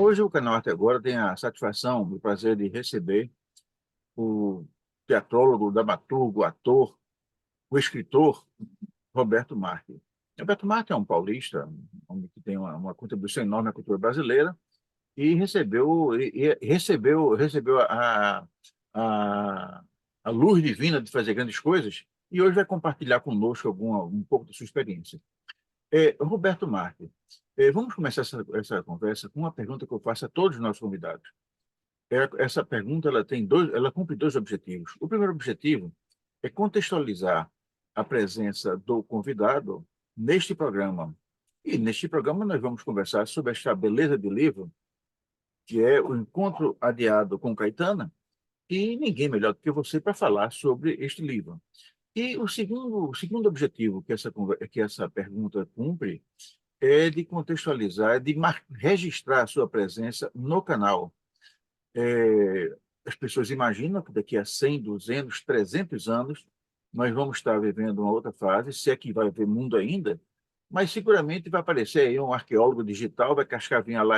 Hoje o canal Até Agora tem a satisfação, o prazer de receber o teatrólogo, dramaturgo, ator, o escritor Roberto Marques. Roberto Marques é um paulista, um homem que tem uma contribuição enorme à cultura brasileira e recebeu a, a luz divina de fazer grandes coisas e hoje vai compartilhar conosco um pouco da sua experiência. Roberto Marques, vamos começar essa conversa com uma pergunta que eu faço a todos os nossos convidados. Essa pergunta ela cumpre dois objetivos. O primeiro objetivo é contextualizar a presença do convidado neste programa. E neste programa nós vamos conversar sobre esta beleza de livro, que é o Encontro Adiado com Caetana, e ninguém melhor do que você para falar sobre este livro. E o segundo objetivo que essa pergunta cumpre é de contextualizar, registrar a sua presença no canal. As pessoas imaginam que daqui a 100, 200, 300 anos nós vamos estar vivendo uma outra fase, se é que vai haver mundo ainda, mas seguramente vai aparecer aí um arqueólogo digital, vai cascavinhar lá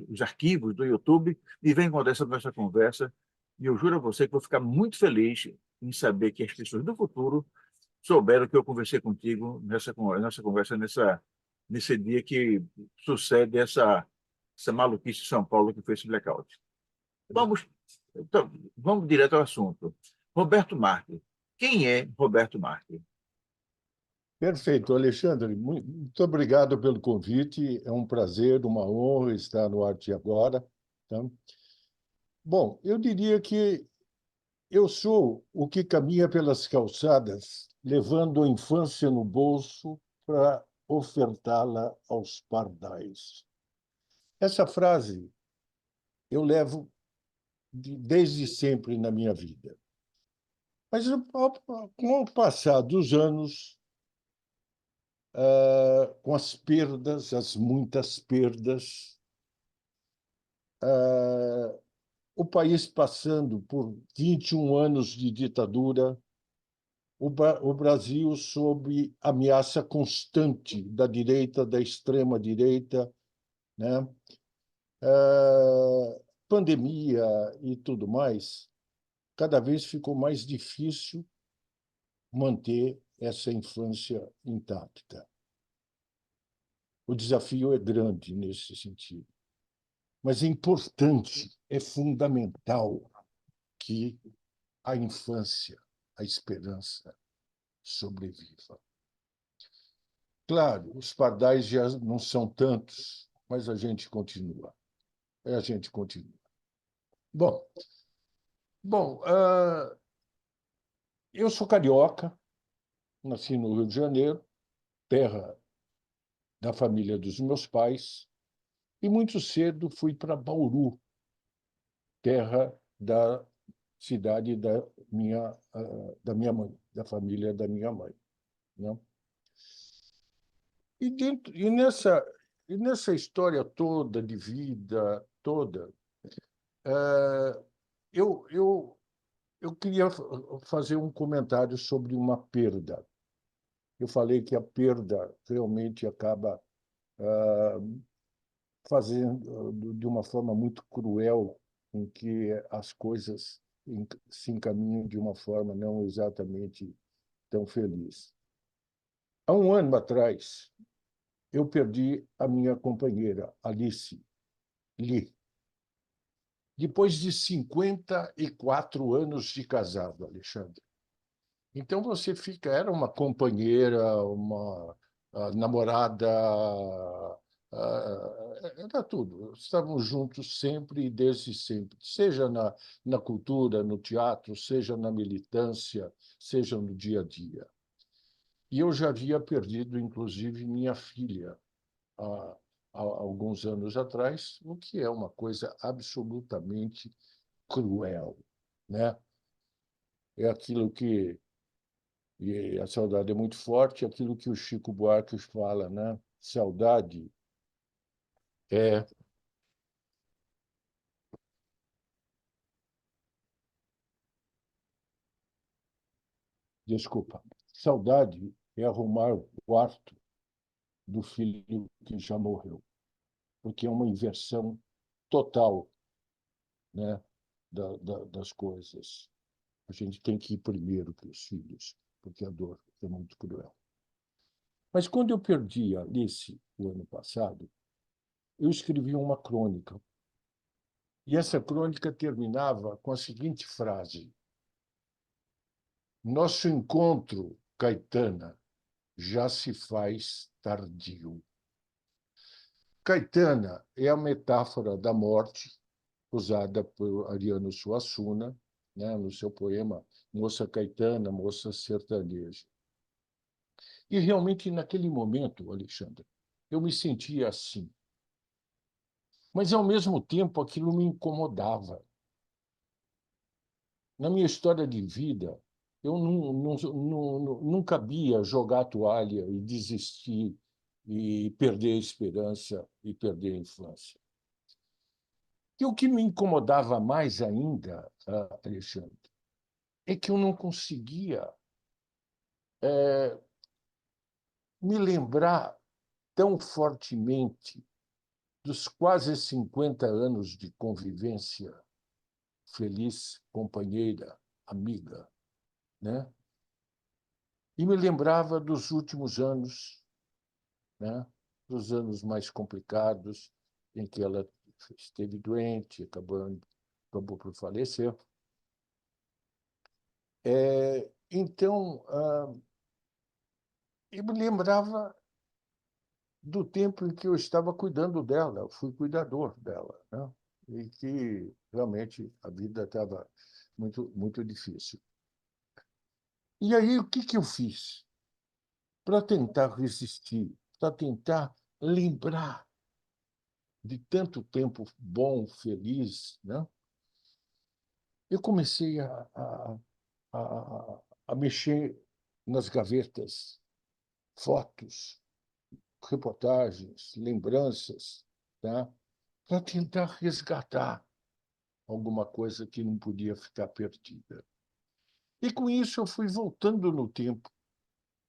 os arquivos do YouTube e vem encontrar essa nossa conversa. E eu juro a você que vou ficar muito feliz em saber que as pessoas do futuro souberam que eu conversei contigo nessa conversa, nesse dia que sucede essa maluquice de São Paulo que foi esse blackout. Vamos, então, vamos direto ao assunto. Roberto Marques. Quem é Roberto Marques? Perfeito, Alexandre. Muito obrigado pelo convite. É um prazer, uma honra estar no Arte Agora. Tá? Bom, eu diria que eu sou o que caminha pelas calçadas, levando a infância no bolso para ofertá-la aos pardais. Essa frase eu levo desde sempre na minha vida. Mas com o passar dos anos, com as perdas, as muitas perdas, o país passando por 21 anos de ditadura, o Brasil sob ameaça constante da direita, da extrema-direita, né? Pandemia e tudo mais, cada vez ficou mais difícil manter essa infância intacta. O desafio é grande nesse sentido. Mas é importante, é fundamental que a infância, a esperança sobreviva. Claro, os pardais já não são tantos, mas a gente continua. A gente continua. Bom, bom, eu sou carioca, nasci no Rio de Janeiro, terra da família dos meus pais, e muito cedo fui para Bauru, terra da cidade da minha mãe, da família da minha mãe, né? E nessa história toda de vida toda, eu, eu, eu queria fazer um comentário sobre uma perda. Eu falei que a perda realmente acaba fazendo de uma forma muito cruel em que as coisas se encaminham de uma forma não exatamente tão feliz. Há um ano atrás, eu perdi a minha companheira, Alice Lee, depois de 54 anos de casado, Alexandre. Então você fica, era uma companheira, uma namorada, era tudo. Estávamos juntos sempre e desde sempre, seja na cultura, no teatro, seja na militância, seja no dia a dia. E eu já havia perdido, inclusive, minha filha há alguns anos atrás, o que é uma coisa absolutamente cruel, né? É aquilo que e a saudade é muito forte, aquilo que o Chico Buarque fala, né? Saudade é desculpa, saudade é arrumar o quarto do filho que já morreu. porque é uma inversão total, né, das coisas. A gente tem que ir primeiro para os filhos, porque a dor é muito cruel. Mas quando eu perdi a Alice, o ano passado, eu escrevi uma crônica. E essa crônica terminava com a seguinte frase: Nosso encontro, Caetana, já se faz tardio. Caetana é a metáfora da morte usada por Ariano Suassuna, né, no seu poema Moça Caetana, Moça Sertaneja. E realmente, naquele momento, Alexandre, eu me sentia assim. Mas, ao mesmo tempo, aquilo me incomodava. Na minha história de vida, eu não cabia jogar a toalha e desistir e perder a esperança e perder a infância. E o que me incomodava mais ainda, Alexandre, é que eu não conseguia me lembrar tão fortemente dos quase 50 anos de convivência feliz, companheira, amiga, né? E me lembrava dos últimos anos, né? Dos anos mais complicados, em que ela esteve doente, acabou por falecer. Então, eu me lembrava do tempo em que eu estava cuidando dela, eu fui cuidador dela, né? E que realmente a vida estava muito difícil. E aí, o que eu fiz para tentar resistir, para tentar lembrar de tanto tempo bom, feliz, né? Eu comecei a mexer nas gavetas, fotos, reportagens, lembranças, tá? Para tentar resgatar alguma coisa que não podia ficar perdida. E com isso eu fui voltando no tempo,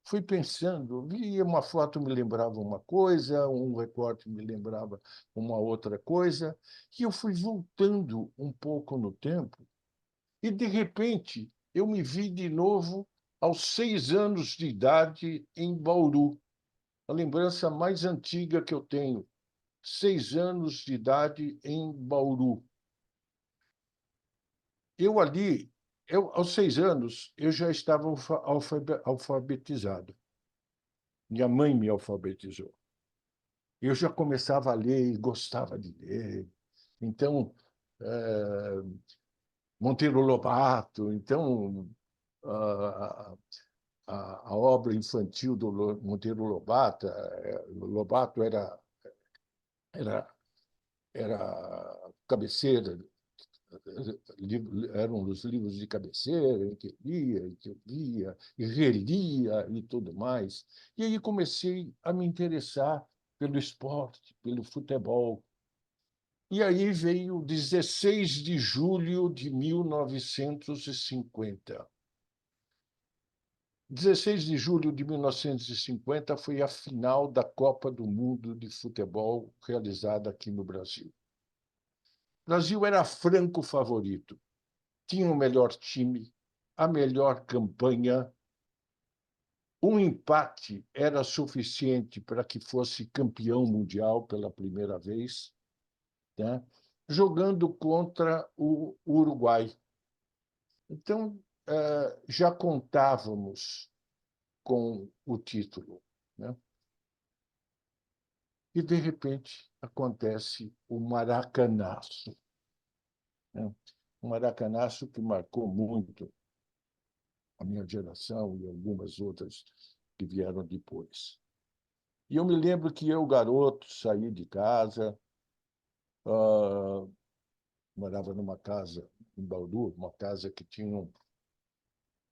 fui pensando, via uma foto me lembrava uma coisa, um recorte me lembrava uma outra coisa, e eu fui voltando um pouco no tempo, e de repente eu me vi de novo aos 6 anos de idade em Bauru, a lembrança mais antiga que eu tenho, 6 anos de idade em Bauru. Eu ali, aos 6 anos, eu já estava alfabetizado. Minha mãe me alfabetizou. Eu já começava a ler e gostava de ler. Então, Monteiro Lobato, então a, a obra infantil do Monteiro Lobato, Lobato era, era cabeceira, eram os livros de cabeceira em que eu lia, em que eu via, e relia e tudo mais. E aí comecei a me interessar pelo esporte, pelo futebol. E aí veio 16 de julho de 1950. 16 de julho de 1950 foi a final da Copa do Mundo de Futebol realizada aqui no Brasil. O Brasil era franco favorito, tinha o melhor time, a melhor campanha. Um empate era suficiente para que fosse campeão mundial pela primeira vez, né? Jogando contra o Uruguai. Então, já contávamos com o título, né? E, de repente, acontece o Maracanaço, né? Um Maracanaço que marcou muito a minha geração e algumas outras que vieram depois. E eu me lembro que eu, garoto, saí de casa, ah, morava numa casa em Bauru, uma casa que tinha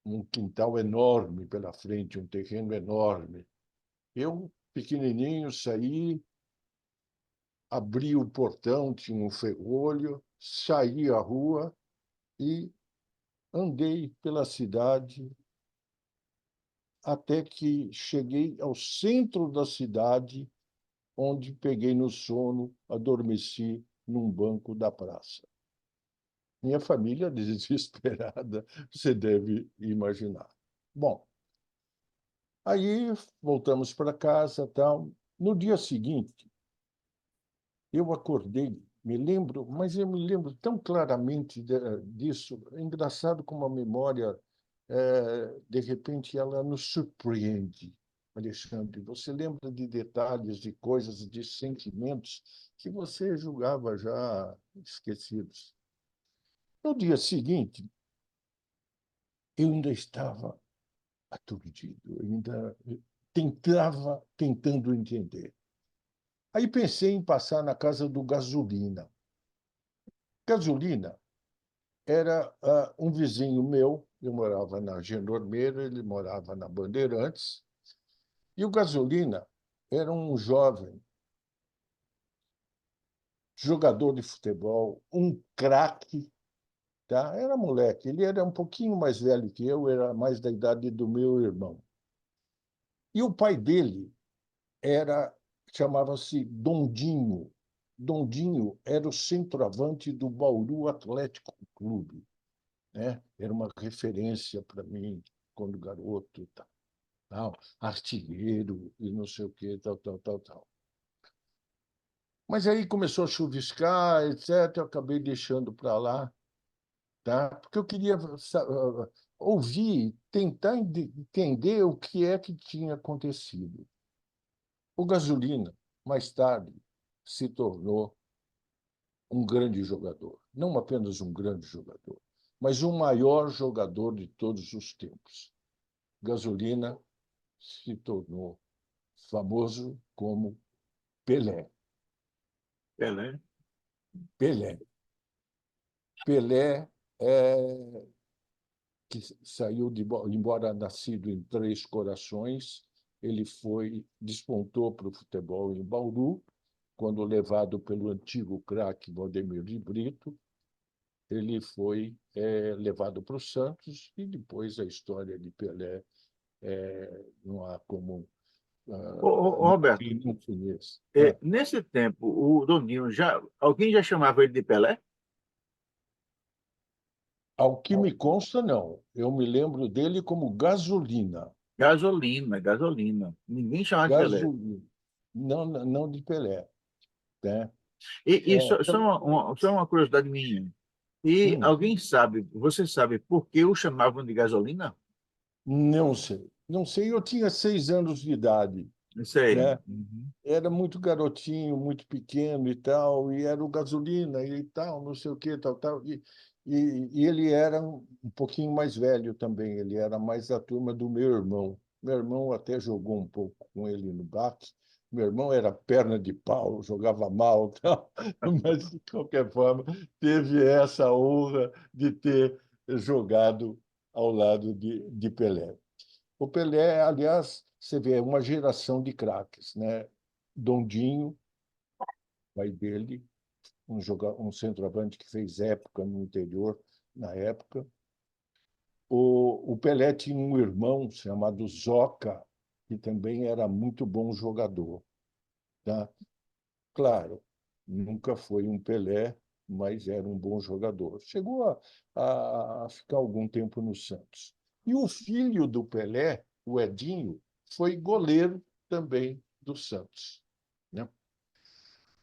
um quintal enorme pela frente, um terreno enorme. Eu, pequenininho, saí, abri o portão, tinha um ferrolho, saí à rua e andei pela cidade até que cheguei ao centro da cidade, onde peguei no sono, adormeci num banco da praça. Minha família desesperada, você deve imaginar. Bom, aí voltamos para casa, tal. No dia seguinte, eu acordei, me lembro, mas eu me lembro tão claramente disso. É engraçado como a memória, de repente, ela nos surpreende, Alexandre. Você lembra de detalhes, de coisas, de sentimentos que você julgava já esquecidos. No dia seguinte, eu ainda estava aturdido, eu ainda tentando entender. Aí pensei em passar na casa do Gasolina. Gasolina era um vizinho meu, eu morava na Genormeira, ele morava na Bandeirantes, e o Gasolina era um jovem jogador de futebol, um craque, tá? Era moleque, ele era um pouquinho mais velho que eu, era mais da idade do meu irmão. E o pai dele era chamava-se Dondinho. Dondinho era o centroavante do Bauru Atlético Clube, né? Era uma referência para mim quando garoto, tal, artilheiro e não sei o quê, tal, tal, tal, tal. Mas aí começou a chuviscar, etc. Eu acabei deixando para lá, tá? Porque eu queria ouvir, tentar entender o que é que tinha acontecido. O Gasolina, mais tarde, se tornou um grande jogador. Não apenas um grande jogador, mas o maior jogador de todos os tempos. Gasolina se tornou famoso como Pelé. Pelé. Pelé. Pelé, é, que saiu embora nascido em Três Corações, ele despontou para o futebol em Bauru, quando levado pelo antigo craque Valdemir de Brito, ele foi levado para o Santos e depois a história de Pelé não há como Roberto, ninguém não conhece. nesse tempo, o Dondinho alguém já chamava ele de Pelé? Ao que me consta, não. Eu me lembro dele como Gasolina. Gasolina, gasolina. Ninguém chamava de Pelé. Gasolina. Não, não de Pelé, né? E É, só uma curiosidade minha. E hum, alguém sabe, você sabe por que o chamavam de gasolina? não sei. Não sei, eu tinha 6 anos de idade, Não sei. né? Uhum. Era muito garotinho, muito pequeno e tal, e era o Gasolina e tal, não sei o que, tal, tal. E ele era um pouquinho mais velho também, ele era mais da turma do meu irmão. Meu irmão até jogou um pouco com ele no BAC. Meu irmão era perna de pau, jogava mal, tal, mas, de qualquer forma, teve essa honra de ter jogado ao lado de Pelé. O Pelé, aliás, você vê, é uma geração de craques, né? Dondinho, pai dele, um centroavante que fez época no interior na época. O Pelé tinha um irmão chamado Zoca, que também era muito bom jogador, tá? Claro, nunca foi um Pelé, mas era um bom jogador. Chegou a ficar algum tempo no Santos. E o filho do Pelé, o Edinho, foi goleiro também do Santos, né?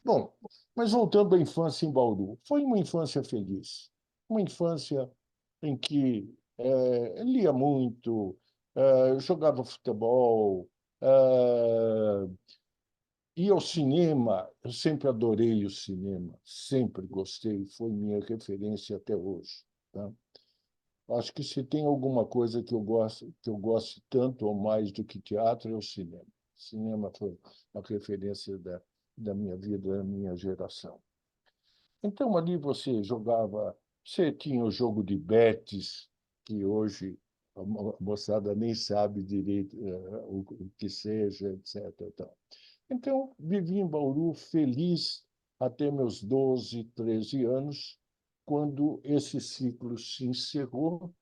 Bom, mas voltando à infância em Bauru, foi uma infância feliz, uma infância em que lia muito, jogava futebol, ia ao cinema. Eu sempre adorei o cinema, sempre gostei, foi minha referência até hoje, tá? Acho que se tem alguma coisa que eu gosto tanto ou mais do que teatro, é o cinema. Cinema foi a referência da minha vida, da minha geração. Então, ali você tinha o jogo de betes, que hoje a moçada nem sabe direito o que seja, etc. Tal. Então, vivi em Bauru feliz até meus 12, 13 anos, quando esse ciclo se encerrou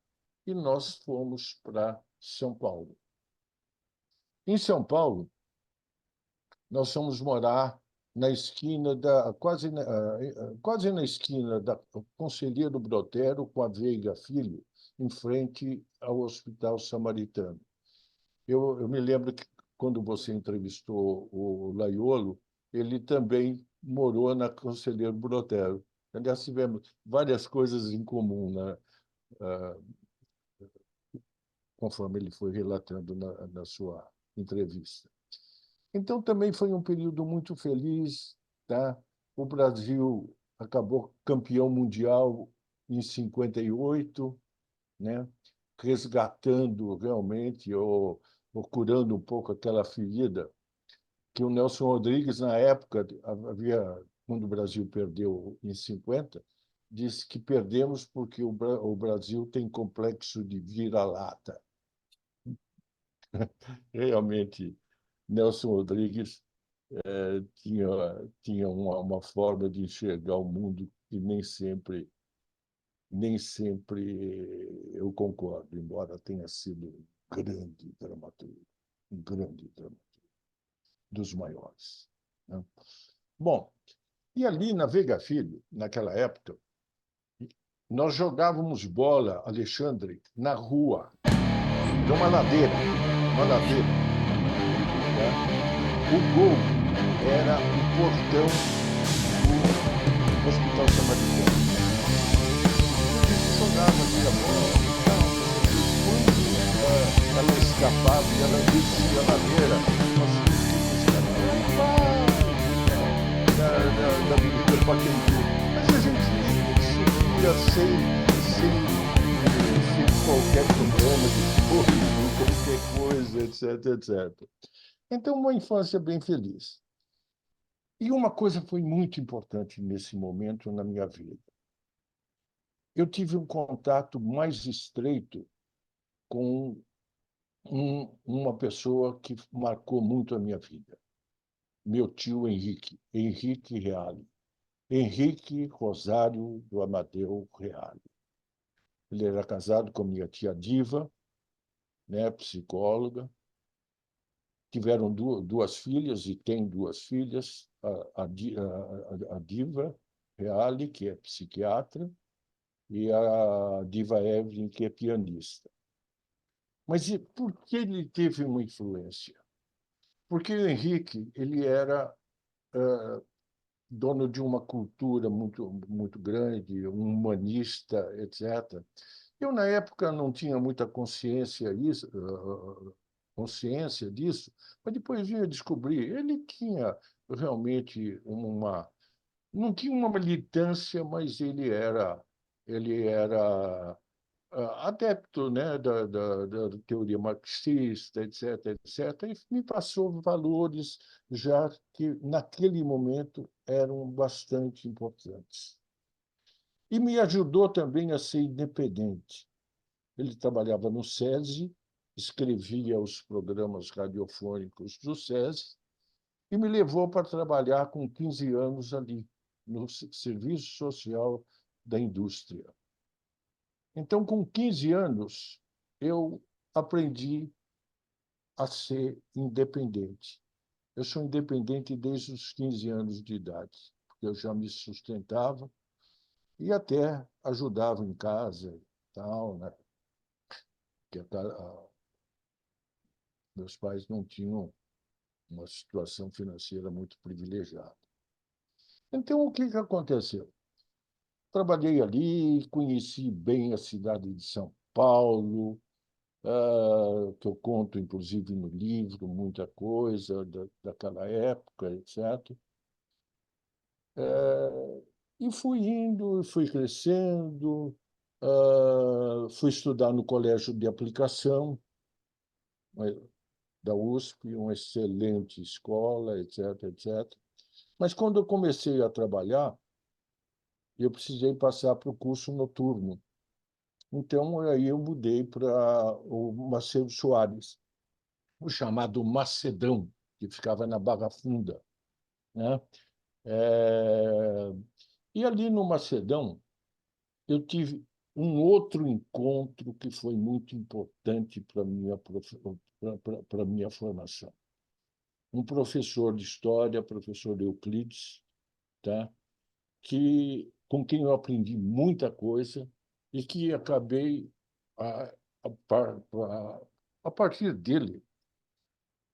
e nós fomos para São Paulo. Em São Paulo, nós fomos morar na esquina quase na esquina da Conselheiro Brotero com a Veiga Filho, em frente ao Hospital Samaritano. Eu me lembro que, quando você entrevistou o Laiolo, ele também morou na Conselheiro Brotero. Aliás, tivemos várias coisas em comum, né? Ah, conforme ele foi relatando na sua entrevista. Então, também foi um período muito feliz, tá? O Brasil acabou campeão mundial em 58, né? Resgatando realmente ou curando um pouco aquela ferida que o Nelson Rodrigues, na época, quando o Brasil perdeu em 50, disse que perdemos porque o Brasil tem complexo de vira-lata. Realmente, Nelson Rodrigues tinha, tinha uma forma de enxergar o mundo que nem sempre eu concordo, embora tenha sido um grande dramaturgo, dos maiores, né? Bom, e ali na Veiga Filho, naquela época, nós jogávamos bola, Alexandre, na rua, numa ladeira, uma ladeira, né? O gol era o portão do Hospital Samaritano. A gente jogava aqui a bola e tal, quando ela escapava e ela descia a ladeira, nós tínhamos que escapar da Avenida Pacaembu. Mas a gente subia sem qualquer problema de qualquer coisa, etc, etc. Então, uma infância bem feliz. E uma coisa foi muito importante nesse momento na minha vida. Eu tive um contato mais estreito com uma pessoa que marcou muito a minha vida, meu tio Henrique Reale. Henrique Rosário do Amadeu Reale. Ele era casado com minha tia Diva, né, psicóloga. Tiveram duas filhas e tem duas filhas, a Diva Reale, que é psiquiatra, e a Diva Evelyn, que é pianista. Mas por que ele teve uma influência? Porque o Henrique ele era dono de uma cultura muito grande, um humanista, etc. Eu, na época, não tinha muita consciência disso, mas depois vim a descobrir. Ele tinha realmente não tinha uma militância, mas ele era adepto, né, da teoria marxista, etc, etc, e me passou valores já que, naquele momento, eram bastante importantes. E me ajudou também a ser independente. Ele trabalhava no SESI, escrevia os programas radiofônicos do SESI e me levou para trabalhar com 15 anos ali, no Serviço Social da Indústria. Então, com 15 anos, eu aprendi a ser independente. Eu sou independente desde os 15 anos de idade, porque eu já me sustentava e até ajudava em casa e tal, né? Porque meus pais não tinham uma situação financeira muito privilegiada. Então, o que aconteceu? Trabalhei ali, conheci bem a cidade de São Paulo, que eu conto, inclusive, no livro, muita coisa daquela época, etc. E fui indo, fui crescendo, fui estudar no colégio de aplicação da USP, uma excelente escola, etc, etc. Mas, quando eu comecei a trabalhar, eu precisei passar para o curso noturno. Então, aí eu mudei para o Macedo Soares, o chamado Macedão, que ficava na Barra Funda, né? É, E ali no Macedão, eu tive um outro encontro que foi muito importante para a minha formação. um professor de história, professor Euclides, tá? Com quem eu aprendi muita coisa e que acabei, a, a partir dele,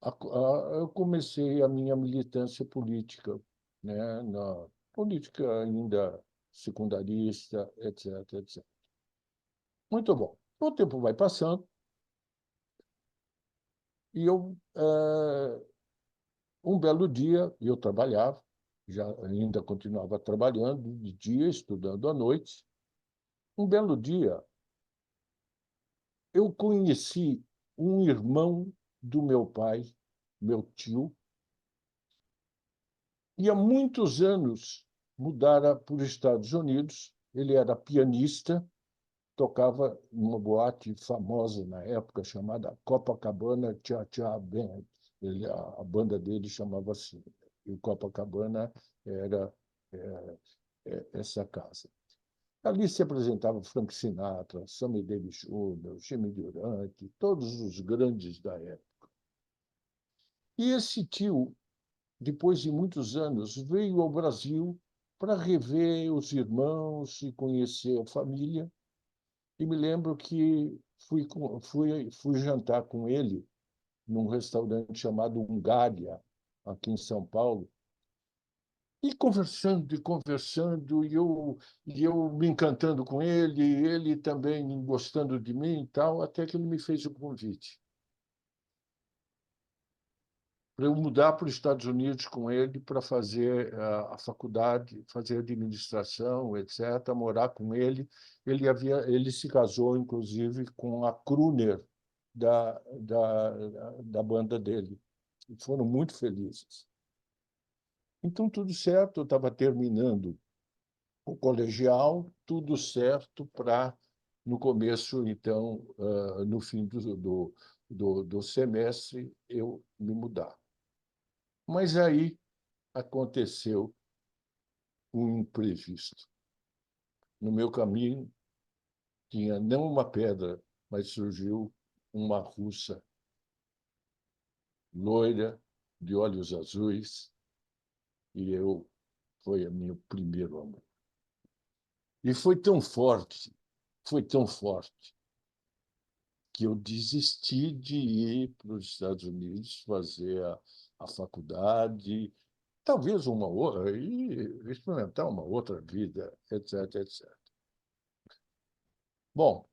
eu comecei a minha militância política, né, na política ainda secundarista, etc, etc. Muito bom. O tempo vai passando e um belo dia, eu trabalhava, já ainda continuava trabalhando de dia, estudando à noite. Um belo dia, eu conheci um irmão do meu pai, meu tio, e há muitos anos mudara para os Estados Unidos. Ele era pianista, tocava numa boate famosa na época chamada Copacabana Cha-Cha Band. A banda dele chamava assim. E o Copacabana era essa casa. Ali se apresentava Frank Sinatra, Sammy Davis Jr., Jimmy Durante, todos os grandes da época. E esse tio, depois de muitos anos, veio ao Brasil para rever os irmãos e conhecer a família. E me lembro que fui jantar com ele num restaurante chamado Hungária, aqui em São Paulo, e conversando, e eu me encantando com ele, e ele também gostando de mim e tal, até que ele me fez o convite para eu mudar para os Estados Unidos com ele para fazer a faculdade, fazer administração, etc., morar com ele. Ele se casou, inclusive, com a crooner da banda dele. E foram muito felizes. Então, tudo certo, eu estava terminando o colegial, tudo certo para, no começo, então, no fim do semestre, eu me mudar. Mas aí aconteceu um imprevisto. No meu caminho tinha não uma pedra, mas surgiu uma russa loira, de olhos azuis, e foi o meu primeiro amor. E foi tão forte, que eu desisti de ir para os Estados Unidos fazer a faculdade, talvez uma outra, e experimentar uma outra vida, etc, etc. Bom,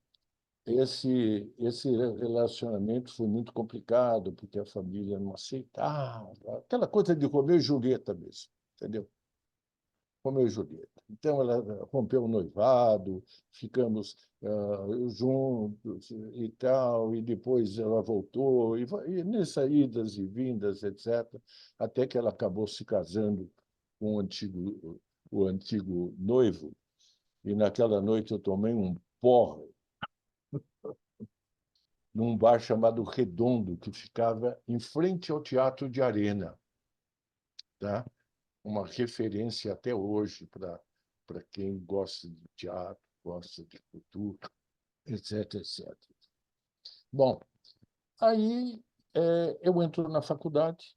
esse relacionamento foi muito complicado, porque a família não aceitava, aquela coisa de Romeu e Julieta mesmo, entendeu? Romeu e Julieta. Então, ela rompeu o noivado, ficamos juntos e tal, e depois ela voltou, e nessas idas e vindas, etc., até que ela acabou se casando com o antigo noivo, e naquela noite eu tomei um porre num bar chamado Redondo, que ficava em frente ao Teatro de Arena, tá? Uma referência até hoje para quem gosta de teatro, gosta de cultura, etc, etc. Bom, aí eu entro na faculdade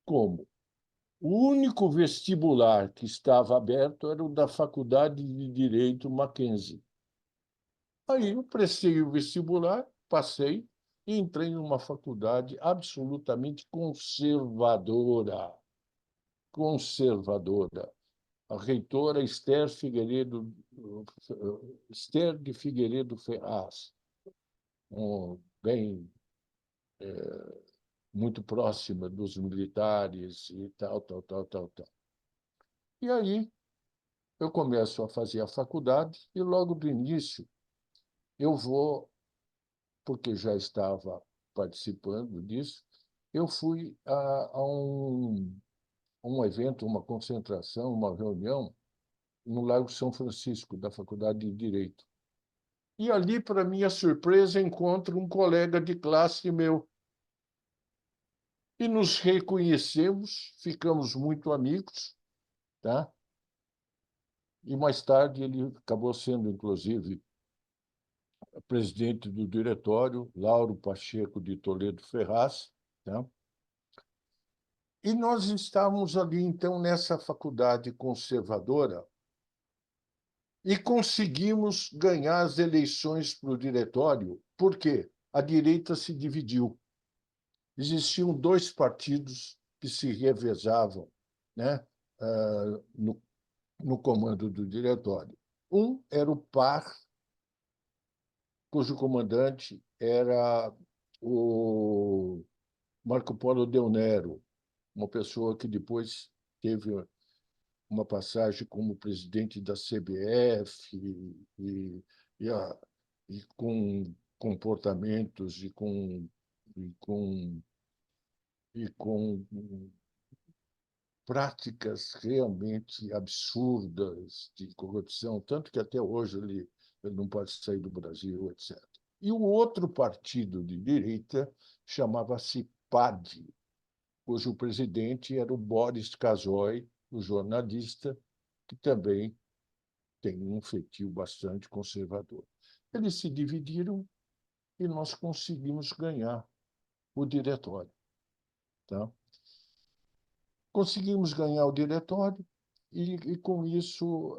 como? O único vestibular que estava aberto era o da Faculdade de Direito Mackenzie. Aí eu prestei o vestibular, passei e entrei numa faculdade absolutamente conservadora. Conservadora. A reitora Esther de Figueiredo Ferraz, bem muito próxima dos militares e tal, tal, tal, tal, tal. E aí eu começo a fazer a faculdade e logo do início eu vou, porque já estava participando disso, eu fui a um evento, uma concentração, uma reunião no Largo São Francisco, da Faculdade de Direito. E ali, para minha surpresa, encontro um colega de classe meu. E nos reconhecemos, ficamos muito amigos, tá? E mais tarde ele acabou sendo, inclusive, presidente do diretório, Lauro Pacheco de Toledo Ferraz, tá? E nós estávamos ali, então, nessa faculdade conservadora e conseguimos ganhar as eleições para o diretório. Por quê? A direita se dividiu. Existiam dois partidos que se revezavam, né, no comando do diretório. Um era o PAR, cujo comandante era o Marco Polo Del Nero, uma pessoa que depois teve uma passagem como presidente da CBF e, a, e com comportamentos e com, e com práticas realmente absurdas de corrupção, tanto que até hoje ele não pode sair do Brasil, etc. E o outro partido de direita chamava-se PAD, cujo presidente era o Boris Casoy, o jornalista, que também tem um feitio bastante conservador. Eles se dividiram e nós conseguimos ganhar o diretório. Tá? Conseguimos ganhar o diretório e com isso,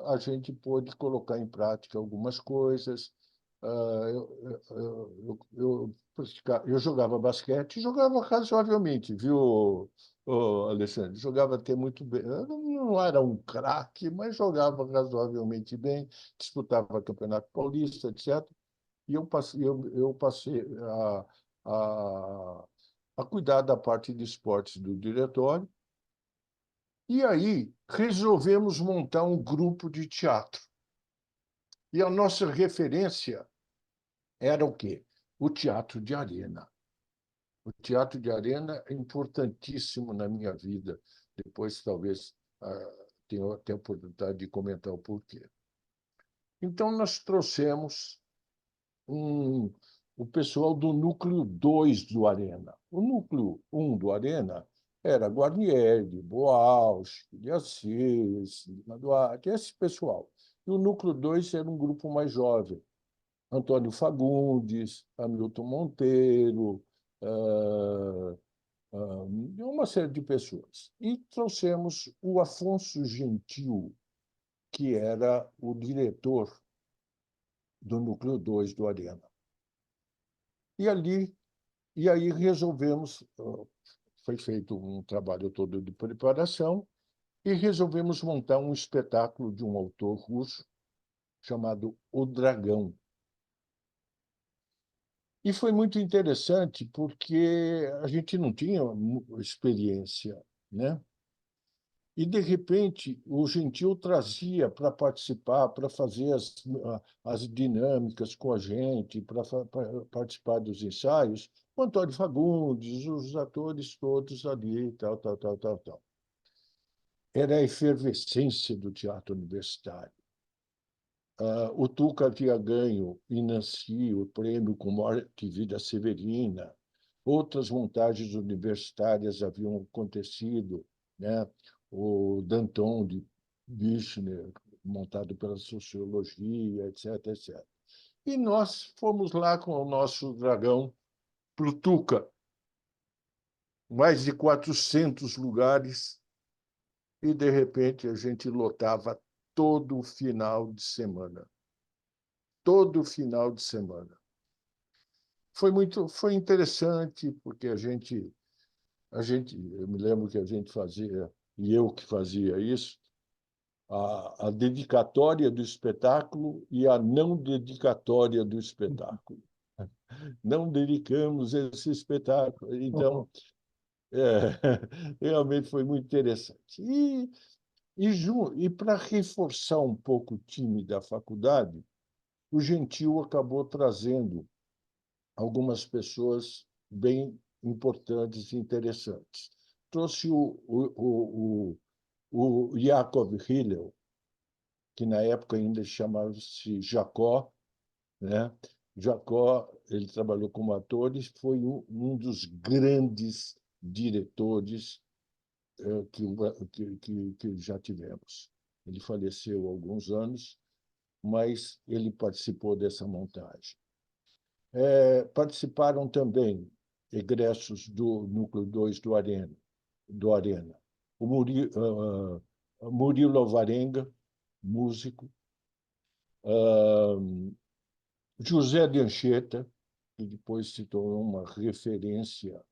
a gente pôde colocar em prática algumas coisas. Eu jogava basquete, jogava razoavelmente, viu, Alexandre? Jogava até muito bem. Eu não era um craque, mas jogava razoavelmente bem, disputava Campeonato Paulista, etc. E eu passei a, a cuidar da parte de esportes do diretório. E aí resolvemos montar um grupo de teatro. E a nossa referência era o quê? O teatro de arena. O teatro de arena é importantíssimo na minha vida. Depois, talvez, tenha até a oportunidade de comentar o porquê. Então, nós trouxemos um, o pessoal do núcleo 2 do Arena. O núcleo 1 do Arena era Guarnieri, Boal, de Assis, Lima Duarte, esse pessoal. E o núcleo 2 era um grupo mais jovem. Antônio Fagundes, Hamilton Monteiro, uma série de pessoas. E trouxemos o Afonso Gentil, que era o diretor do núcleo 2 do Arena. E ali E aí resolvemos, foi feito um trabalho todo de preparação, e resolvemos montar um espetáculo de um autor russo chamado O Dragão. E foi muito interessante porque a gente não tinha experiência, né? E, de repente, o Gentil trazia para participar, para fazer as dinâmicas com a gente, para participar dos ensaios, o Antônio Fagundes, os atores todos ali, tal, tal, tal, tal, tal. Era a efervescência do teatro universitário. O Tuca havia ganho em Nancy o prêmio com Morte e Vida Severina. Outras montagens universitárias haviam acontecido, né? O Danton de Büchner, montado pela sociologia, etc., etc. E nós fomos lá com o nosso dragão para o Tuca, mais de 400 lugares, e, de repente, a gente lotava todo final de semana. Todo final de semana. Foi interessante, porque eu me lembro que a gente fazia, e eu que fazia isso, a dedicatória do espetáculo e a não dedicatória do espetáculo. Não dedicamos esse espetáculo. Então, é, realmente foi muito interessante. E para reforçar um pouco o time da faculdade, o Gentil acabou trazendo algumas pessoas bem importantes e interessantes. Trouxe o Yakov Hillel, que na época ainda chamava-se Jacó, né? Jacó, ele trabalhou como ator e foi um dos grandes diretores que já tivemos. Ele faleceu há alguns anos, mas ele participou dessa montagem. Participaram também egressos do Núcleo 2 do Arena. do Arena. O Murilo Alvarenga, músico, José de Anchieta, que depois se tornou uma referência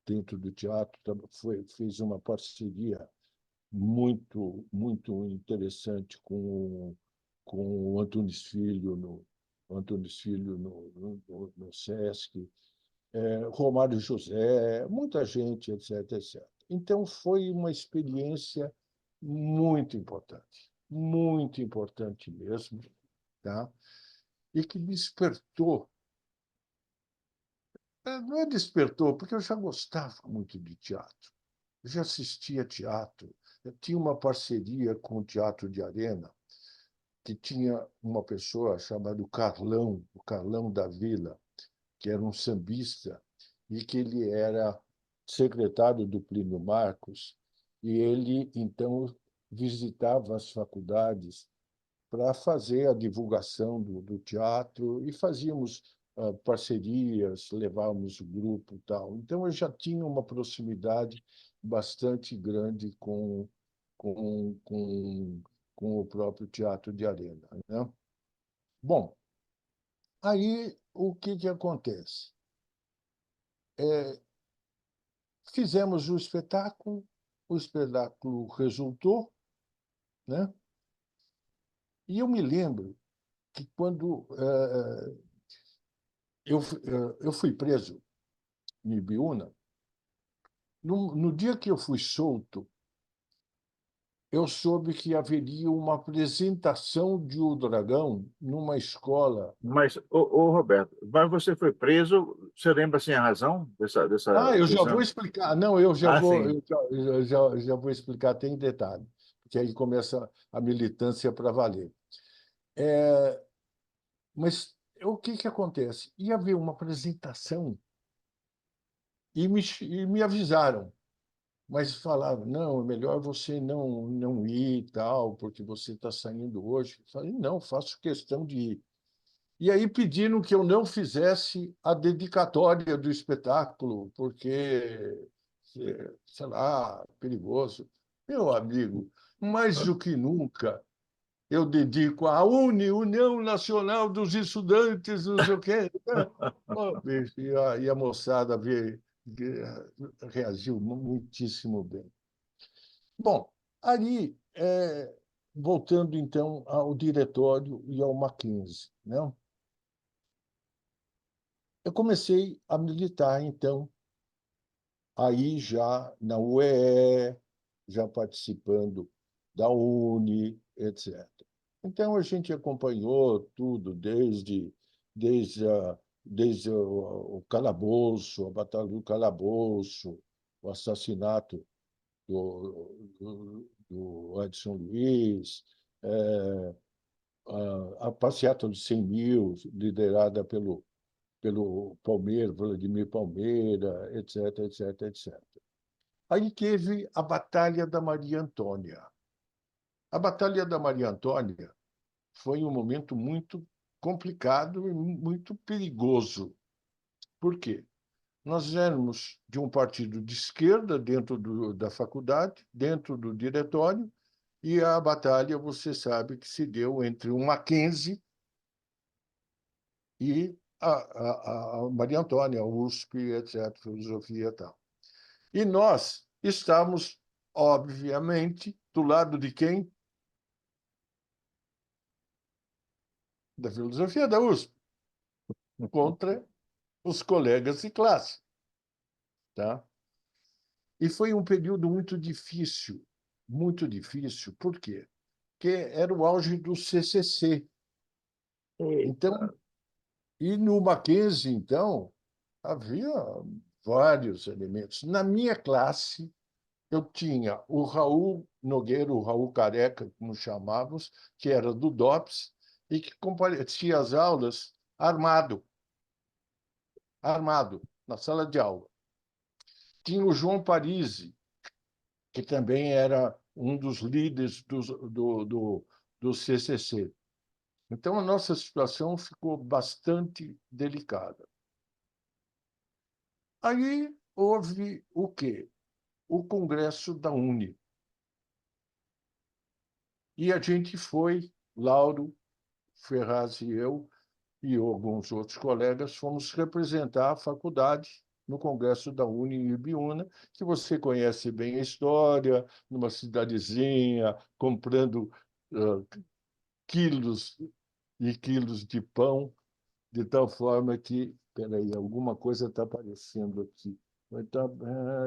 dentro do teatro, fez uma parceria muito interessante com o Antunes Filho no Sesc, Romário José, muita gente, etc, etc. Então, foi uma experiência muito importante mesmo, tá? E que despertou, não é despertou, porque eu já gostava muito de teatro, eu já assistia teatro, eu tinha uma parceria com o Teatro de Arena, que tinha uma pessoa chamada Carlão, o Carlão da Vila, que era um sambista, e que ele era secretário do Plínio Marcos, e ele, então, visitava as faculdades para fazer a divulgação do teatro, e fazíamos parcerias, levávamos o grupo e tal. Então, eu já tinha uma proximidade bastante grande com, com, com o próprio Teatro de Arena, né? Bom, aí o que acontece? Fizemos o espetáculo resultou, né? E eu me lembro que quando eu fui preso em Ibiúna, no dia que eu fui solto, eu soube que haveria uma apresentação de O Dragão numa escola. Mas, Roberto, mas você foi preso, você lembra assim a razão dessa Eu já vou prisão? explicar. Não, eu já Ah, vou, sim. já vou explicar até em detalhe, porque aí começa a militância para valer. Mas o que acontece? Ia haver uma apresentação e me avisaram, mas falaram, não, é melhor você não ir e tal, porque você está saindo hoje. Eu falei, não, faço questão de ir. E aí pediram que eu não fizesse a dedicatória do espetáculo, porque, sei lá, perigoso. Meu amigo, mais do que nunca, eu dedico à União Nacional dos Estudantes, não sei o quê. Oh, bicho, e a moçada reagiu muitíssimo bem. Bom, aí, voltando então ao diretório e ao Mackenzie, né? Eu comecei a militar, então, aí já na UEE, já participando da Uni, etc. Então, a gente acompanhou tudo, desde, desde o calabouço, a Batalha do Calabouço, o assassinato do Edson Luiz, a passeata dos 100 mil, liderada pelo Palmeira, Vladimir Palmeira, etc, etc, etc. Aí teve a Batalha da Maria Antônia. A Batalha da Maria Antônia foi um momento muito complicado e muito perigoso. Por quê? Nós éramos de um partido de esquerda dentro da faculdade, dentro do diretório, e a batalha, você sabe, que se deu entre o Mackenzie e a Maria Antônia, a USP, etc., filosofia e tal. E nós estamos, obviamente, do lado de quem? Da filosofia da USP, contra os colegas de classe. Tá? E foi um período muito difícil. Por quê? Porque era o auge do CCC. Então, Eita. e no Mackenzie, então, havia vários elementos. Na minha classe, eu tinha o Raul Nogueira, o Raul Careca, como chamávamos, que era do DOPS, e que comparecia às aulas armado, na sala de aula. Tinha o João Parisi, que também era um dos líderes do CCC. Então, a nossa situação ficou bastante delicada. Aí houve o quê? O Congresso da UNE. E a gente foi, Lauro Ferraz e alguns outros colegas, fomos representar a faculdade no Congresso da UNE em Ibiúna, que você conhece bem a história, numa cidadezinha, comprando quilos e quilos de pão, de tal forma que, espera aí, alguma coisa está aparecendo aqui.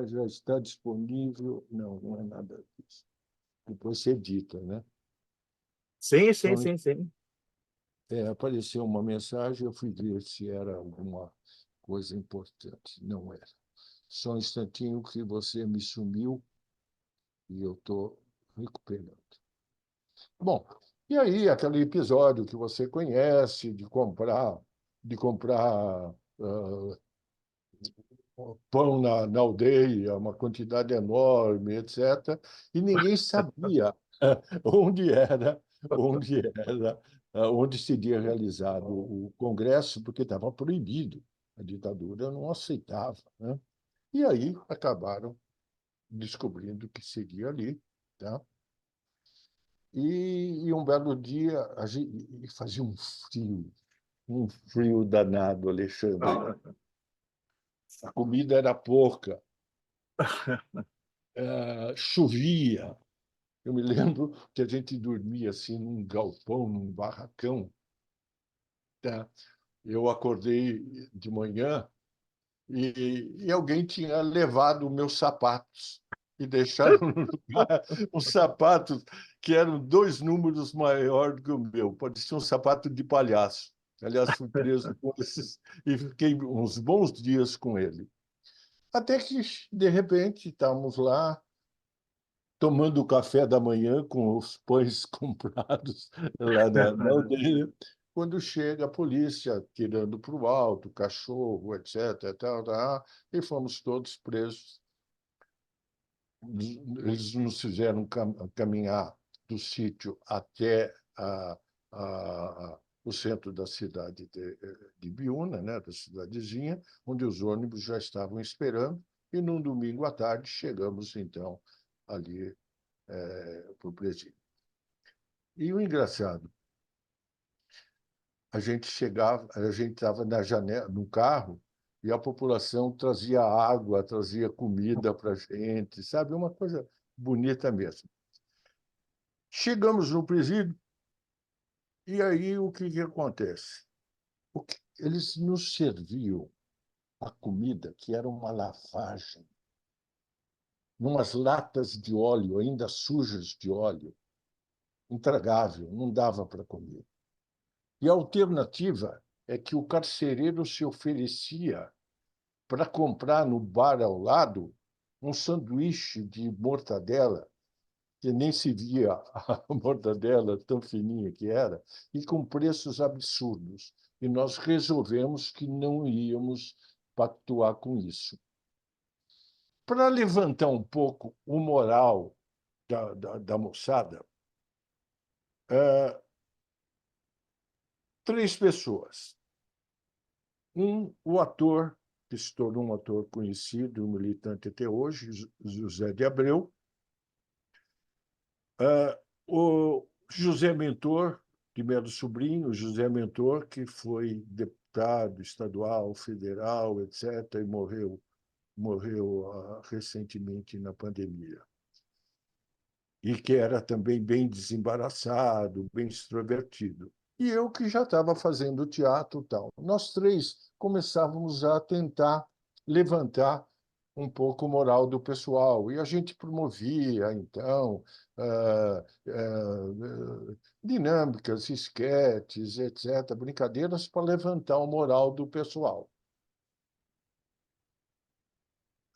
Já está disponível. Não, não é nada disso. Depois você edita, né? Sim, sim, Então, sim, sim. apareceu uma mensagem, eu fui ver se era alguma coisa importante. Não era. Só um instantinho que você me sumiu e eu estou recuperando. Bom, e aí aquele episódio que você conhece de comprar pão na aldeia, uma quantidade enorme, etc. E ninguém sabia onde seria realizado o congresso, porque estava proibido. A ditadura não aceitava, né? E aí acabaram descobrindo que seria ali, tá? E um belo dia e fazia um frio danado, Alexandre. Ah, A comida era pouca, chovia. Eu me lembro que a gente dormia assim num galpão, num barracão, tá? Eu acordei de manhã e alguém tinha levado meus sapatos e deixado no lugar os sapatos que eram 2 números maior do que o meu. Parecia um sapato de palhaço. Aliás, fui preso com esses e fiquei uns bons dias com ele. Até que, de repente, estávamos lá tomando o café da manhã com os pães comprados lá na aldeia, quando chega a polícia tirando para o alto, cachorro, etc., tal, tal, e fomos todos presos. Eles nos fizeram caminhar do sítio até o centro da cidade de Biúna, né, da cidadezinha, onde os ônibus já estavam esperando, e num domingo à tarde chegamos, então, ali para o presídio. E o engraçado, a gente estava na janela, no carro, e a população trazia água, trazia comida para a gente, sabe? Uma coisa bonita mesmo. Chegamos no presídio, e aí o que acontece? Eles nos serviam a comida, que era uma lavagem, numas latas de óleo, ainda sujas de óleo, intragável, não dava para comer. E a alternativa é que o carcereiro se oferecia para comprar no bar ao lado um sanduíche de mortadela, que nem se via a mortadela tão fininha que era, e com preços absurdos. E nós resolvemos que não íamos pactuar com isso. Para levantar um pouco o moral da moçada, 3 pessoas. O ator, que se tornou um ator conhecido, um militante até hoje, José de Abreu, o José Mentor, de Melo Sobrinho, José Mentor, que foi deputado estadual, federal, etc., e morreu recentemente na pandemia. E que era também bem desembaraçado, bem extrovertido. E eu que já estava fazendo teatro e tal. Nós 3 começávamos a tentar levantar um pouco o moral do pessoal. E a gente promovia, então, dinâmicas, esquetes, etc., brincadeiras para levantar o moral do pessoal.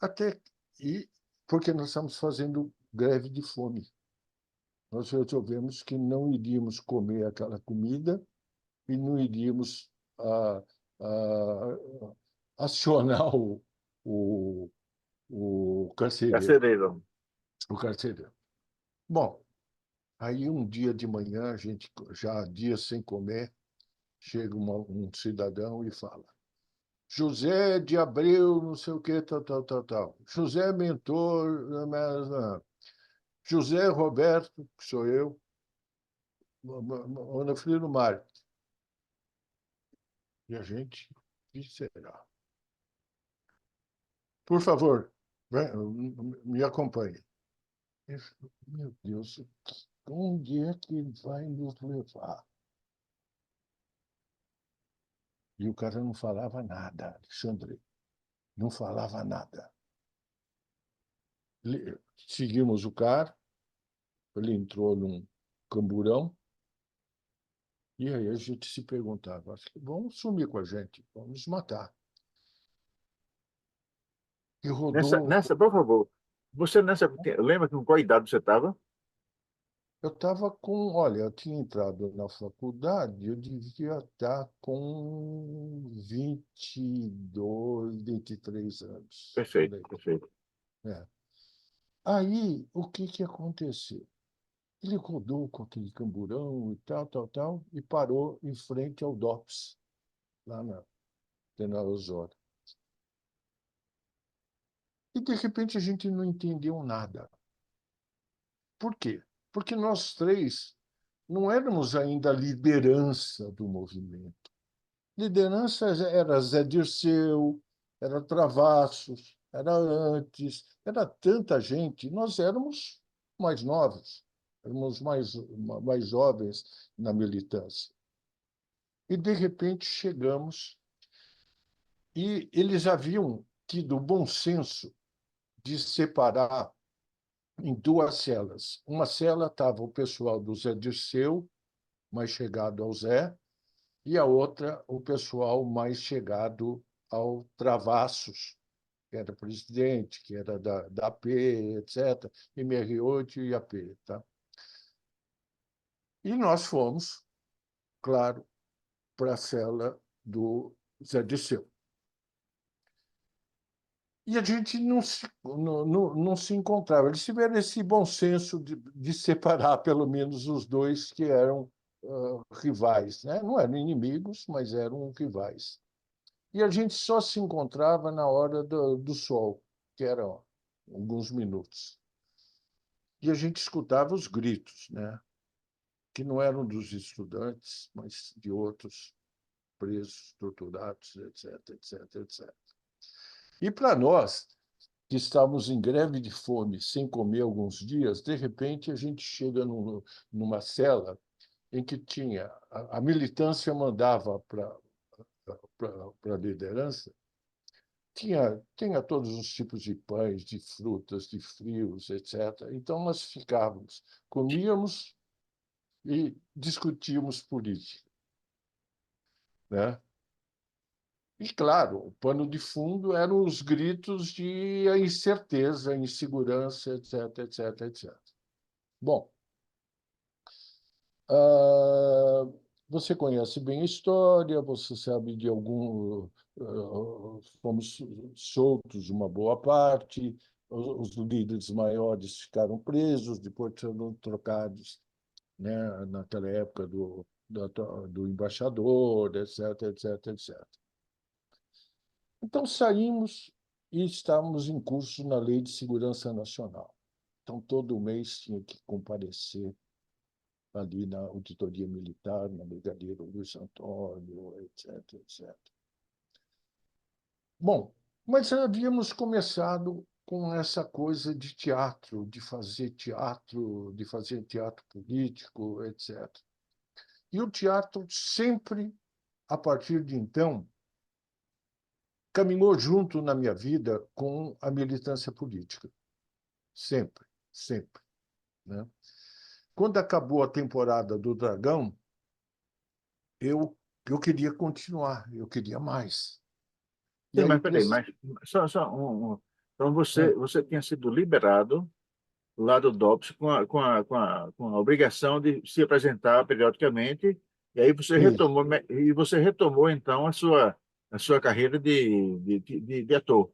Até e porque nós estamos fazendo greve de fome. Nós resolvemos que não iríamos comer aquela comida e não iríamos ah, acionar o, o carcereiro. carcereiro. O carcereiro. Bom, aí um dia de manhã, a gente já há dias sem comer, chega um cidadão e fala: José de Abreu, não sei o quê, tal, tal, tal, tal. José Mentor, José Roberto, que sou eu, Ana Filho Marques. E a gente, que será? Por favor, me acompanhe. Meu Deus, onde é que vai nos levar? E o cara não falava nada, Alexandre, não falava nada. Seguimos o cara, ele entrou num camburão, e aí a gente se perguntava, vão sumir com a gente, vão nos matar. E rodou. Por favor, você lembra com qual idade você estava? Eu estava com, olha, eu tinha entrado na faculdade, eu devia estar com 22, 23 anos, por Perfeito, aí. perfeito. É. Aí, o que que aconteceu? Ele rodou com aquele camburão e tal, tal, tal, e parou em frente ao DOPS, lá na General Osório. E, de repente, a gente não entendeu nada. Por quê? Porque nós três não éramos ainda a liderança do movimento. Liderança era Zé Dirceu, era Travassos, era antes, era tanta gente. Nós éramos mais novos, éramos mais jovens na militância. E, de repente, chegamos e eles haviam tido o bom senso de separar em duas celas. Uma cela estava o pessoal do Zé Dirceu, mais chegado ao Zé, e a outra, o pessoal mais chegado ao Travassos, que era presidente, que era da AP, etc., MR8 e AP. Tá? E nós fomos, claro, para a cela do Zé Dirceu. E a gente não se encontrava. Eles tiveram esse bom senso de separar, pelo menos, os dois que eram rivais. Né? Não eram inimigos, mas eram rivais. E a gente só se encontrava na hora do sol, que eram alguns minutos. E a gente escutava os gritos, né? Que não eram dos estudantes, mas de outros presos, torturados, etc, etc, etc. E para nós, que estávamos em greve de fome, sem comer alguns dias, de repente a gente chega numa cela em que tinha a militância mandava para a liderança, tinha todos os tipos de pães, de frutas, de frios, etc. Então nós ficávamos, comíamos e discutíamos política, né? E, claro, o pano de fundo eram os gritos de incerteza, insegurança, etc, etc, etc. Bom, ah, você conhece bem a história, você sabe de algum. Fomos soltos uma boa parte, os líderes maiores ficaram presos, depois foram trocados, né, naquela época do embaixador, etc, etc, etc. Então saímos e estávamos em curso na Lei de Segurança Nacional. Então, todo mês tinha que comparecer ali na auditoria militar, na Brigadeiro Luiz Antônio, etc, etc. Bom, mas havíamos começado com essa coisa de teatro, de fazer teatro político, etc. E o teatro sempre, a partir de então, caminhou junto na minha vida com a militância política. Sempre, sempre. Né? Quando acabou a temporada do Dragão, eu, eu queria continuar, eu queria mais. E Sim, aí mas peraí, mas só então você tinha sido liberado lá do DOPS com a obrigação de se apresentar periodicamente, e aí isso, você retomou então a sua carreira de ator.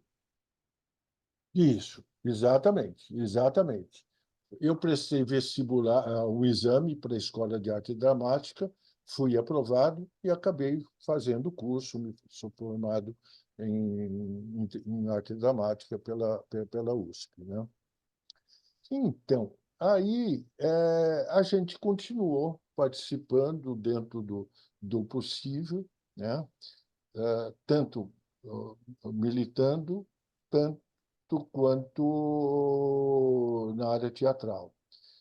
isso, exatamente, exatamente. Eu prestei vestibular, o exame para a Escola de Arte Dramática, fui aprovado e acabei fazendo o curso, sou formado em arte dramática pela USP, né? Então, aí a gente continuou participando dentro do possível, né? Tanto militando, tanto quanto na área teatral.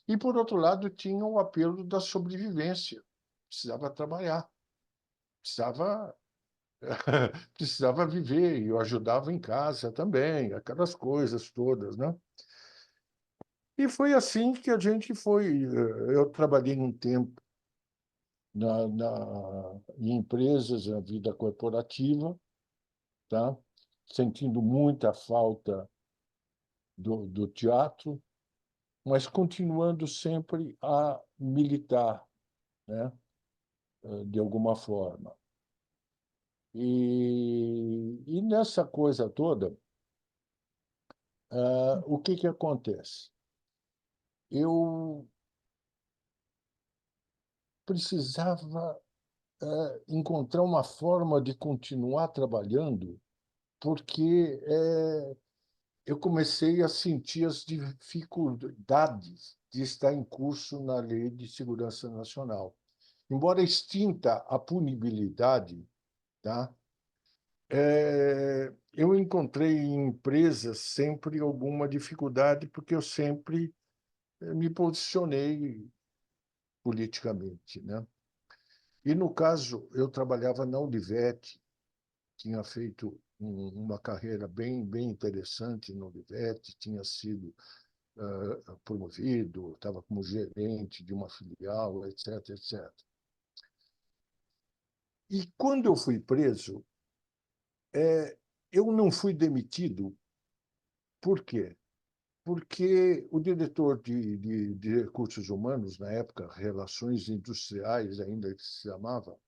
E, por outro lado, tinha o apelo da sobrevivência. Precisava trabalhar, precisava, precisava viver, e eu ajudava em casa também, aquelas coisas todas, né? E foi assim que a gente foi. Eu trabalhei um tempo em empresas, na vida corporativa, tá? Sentindo muita falta do teatro, mas continuando sempre a militar, né? De alguma forma. E nessa coisa toda, o que que acontece? Eu precisava encontrar uma forma de continuar trabalhando, porque eu comecei a sentir as dificuldades de estar em curso na Lei de Segurança Nacional. Embora extinta a punibilidade, tá? Eu encontrei em empresas sempre alguma dificuldade, porque eu sempre me posicionei politicamente, né? E, no caso, eu trabalhava na Olivetti, tinha feito uma carreira bem interessante na Olivetti, tinha sido promovido, estava como gerente de uma filial, etc, etc. E, quando eu fui preso, eu não fui demitido. Por quê? Porque o diretor de recursos humanos, na época, Relações Industriais, ainda que se chamava,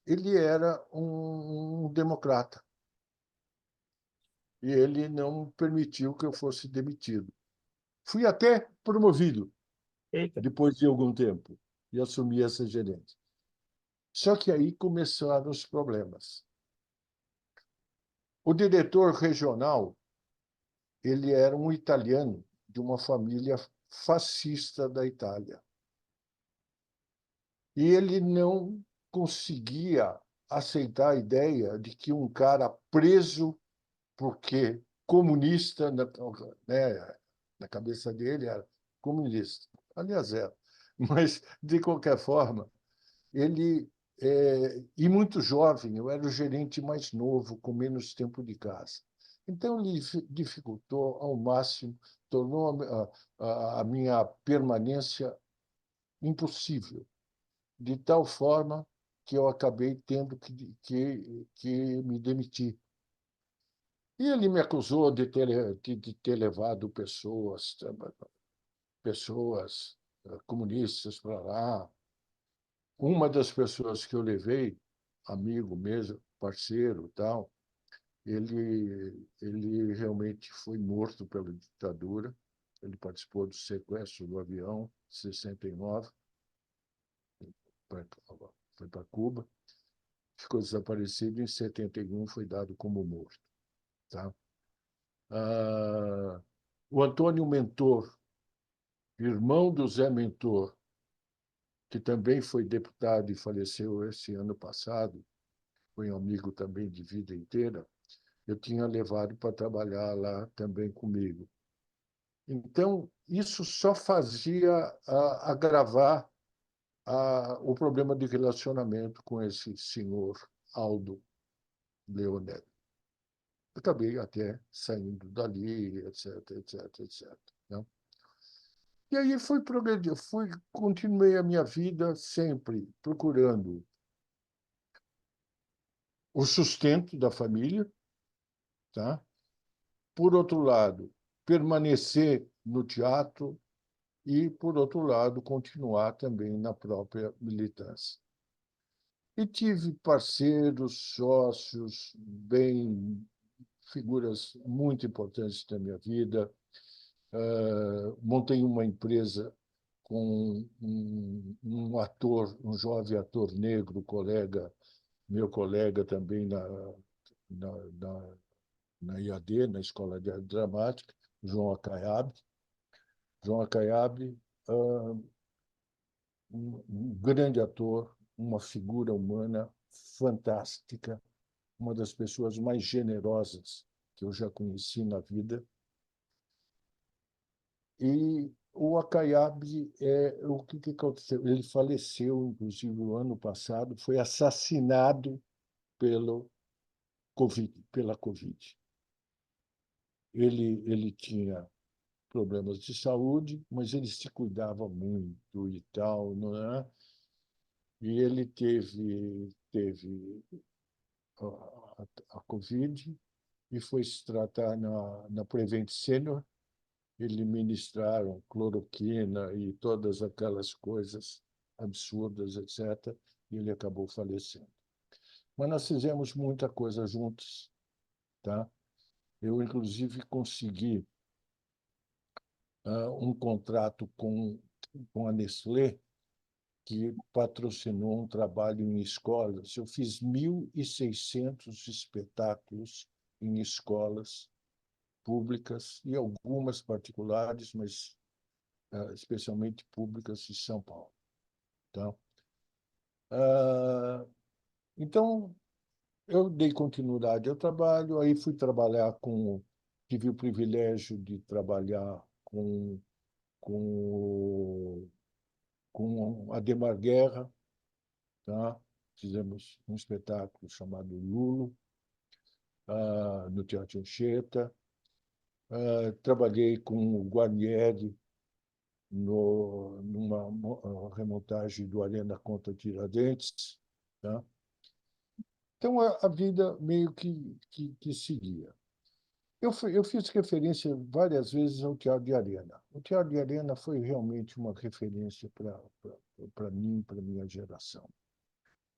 ele era um democrata. E ele não permitiu que eu fosse demitido. Fui até promovido, Eita, depois de algum tempo, e assumi essa gerência. Só que aí começaram os problemas. O diretor regional, ele era um italiano de uma família fascista da Itália. E ele não conseguia aceitar a ideia de que um cara preso porque comunista, né, na cabeça dele era comunista. Aliás, era. Mas, de qualquer forma, ele, e muito jovem, eu era o gerente mais novo, com menos tempo de casa. Então, ele dificultou ao máximo, tornou a minha permanência impossível, de tal forma que eu acabei tendo que me demitir. E ele me acusou de ter levado pessoas comunistas para lá. Uma das pessoas que eu levei, amigo mesmo, parceiro, tal, ele realmente foi morto pela ditadura. Ele participou do sequestro do avião, em 69, foi para Cuba, ficou desaparecido. Em 71 foi dado como morto, tá? O Antônio Mentor, irmão do Zé Mentor, que também foi deputado e faleceu esse ano passado, foi um amigo também de vida inteira, eu tinha levado para trabalhar lá também comigo. Então, isso só fazia agravar o problema de relacionamento com esse senhor Aldo Leonel. Acabei até saindo dali, etc, etc, etc. Né? E aí fui progredindo, continuei a minha vida sempre procurando o sustento da família, tá? Por outro lado, permanecer no teatro e, por outro lado, continuar também na própria militância. E tive parceiros, sócios, figuras muito importantes da minha vida. Montei uma empresa com ator, um jovem ator negro, meu colega também na, na, na IAD, na Escola de Arte Dramática, João Acaiabe. João Acaiabe, um grande ator, uma figura humana fantástica, uma das pessoas mais generosas que eu já conheci na vida. E o Acaiabe, o que aconteceu? Ele faleceu, inclusive, o ano passado, foi assassinado pelo pela Covid. Ele tinha problemas de saúde, mas ele se cuidava muito e tal, não é? E ele teve a Covid e foi se tratar na Prevent Senior. Eles ministraram cloroquina e todas aquelas coisas absurdas, etc., e ele acabou falecendo. Mas nós fizemos muita coisa juntos, tá? Eu, inclusive, consegui um contrato com a Nestlé, que patrocinou um trabalho em escolas. Eu fiz 1.600 espetáculos em escolas públicas e algumas particulares, mas especialmente públicas de São Paulo. Tá? Então, eu dei continuidade ao trabalho, aí fui trabalhar tive o privilégio de trabalhar com, com Ademar Guerra, tá? Fizemos um espetáculo chamado Lulo, no Teatro Anchieta. Trabalhei com o Guarnieri numa remontagem do Arena contra Tiradentes. Tá? Então, a vida meio que seguia. Eu fiz referência várias vezes ao Teatro de Arena. O Teatro de Arena foi realmente uma referência para mim, para a minha geração.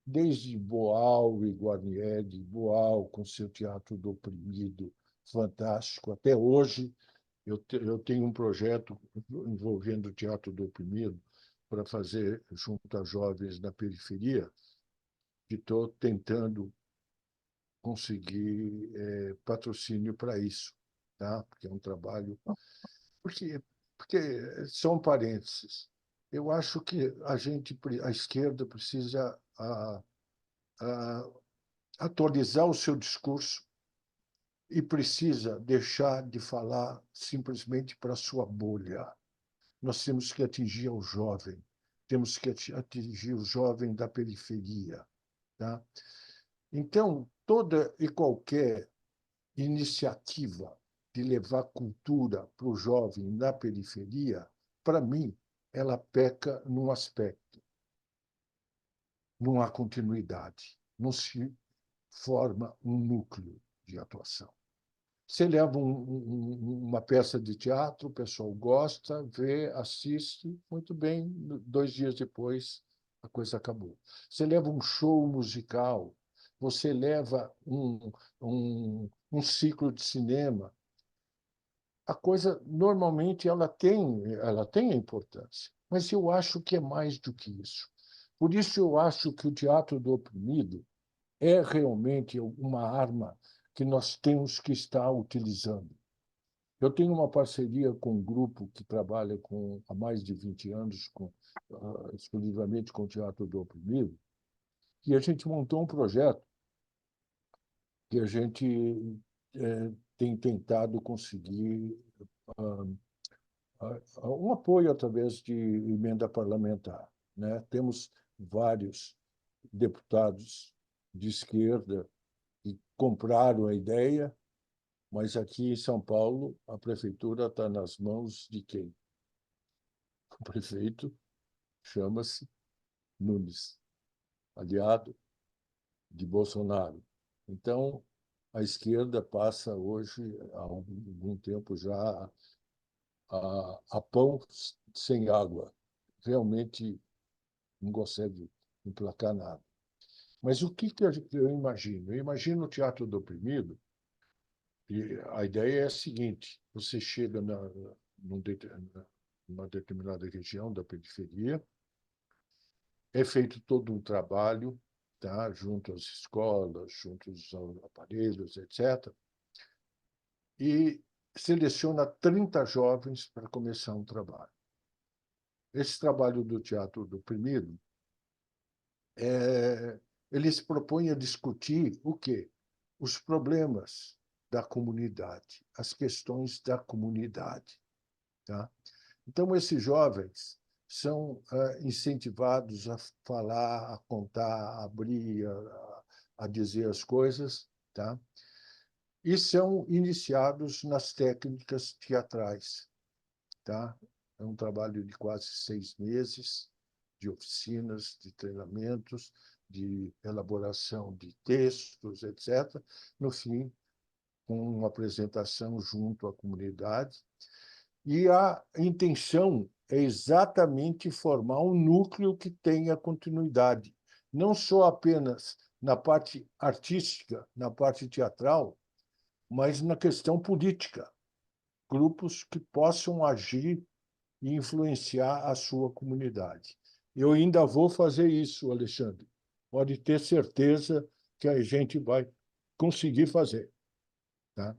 Desde Boal e Guarnieri, Boal com seu Teatro do Oprimido, fantástico. Até hoje, eu tenho um projeto envolvendo o Teatro do Oprimido para fazer junto a jovens na periferia, que estou tentando conseguir patrocínio para isso, tá? Porque é um trabalho. Porque, porque são parênteses. Eu acho que a esquerda precisa a atualizar o seu discurso e precisa deixar de falar simplesmente para a sua bolha. Nós temos que atingir o jovem, temos que atingir o jovem da periferia. Tá? Então, toda e qualquer iniciativa de levar cultura para o jovem na periferia, para mim, ela peca num aspecto. Não há continuidade, não se forma um núcleo de atuação. Você leva uma peça de teatro, o pessoal gosta, vê, assiste, muito bem, 2 dias depois a coisa acabou. Você leva um show musical, você leva um ciclo de cinema, a coisa normalmente ela tem a importância, mas eu acho que é mais do que isso. Por isso eu acho que o teatro do oprimido é realmente uma arma que nós temos que estar utilizando. Eu tenho uma parceria com um grupo que trabalha há mais de 20 anos exclusivamente com o teatro do oprimido, e a gente montou um projeto que a gente tem tentado conseguir um apoio através de emenda parlamentar. Né? Temos vários deputados de esquerda que compraram a ideia, mas aqui em São Paulo a prefeitura está nas mãos de quem? O prefeito chama-se Nunes, aliado de Bolsonaro. Então, a esquerda passa hoje, há algum tempo já, a pão sem água. Realmente não consegue emplacar nada. Mas o que eu imagino? Eu imagino o teatro do oprimido, e a ideia é a seguinte: você chega numa determinada região da periferia, é feito todo um trabalho, tá? Junto às escolas, junto aos aparelhos, etc., e seleciona 30 jovens para começar um trabalho. Esse trabalho do Teatro do Oprimido, ele se propõe a discutir o quê? Os problemas da comunidade, as questões da comunidade. Tá? Então, esses jovens são incentivados a falar, a contar, a abrir, a dizer as coisas, tá? E são iniciados nas técnicas teatrais. Tá? É um trabalho de quase 6 meses, de oficinas, de treinamentos, de elaboração de textos, etc. No fim, com uma apresentação junto à comunidade. E a intenção é exatamente formar um núcleo que tenha continuidade, não só apenas na parte artística, na parte teatral, mas na questão política. Grupos que possam agir e influenciar a sua comunidade. Eu ainda vou fazer isso, Alexandre. Pode ter certeza que a gente vai conseguir fazer. Tá?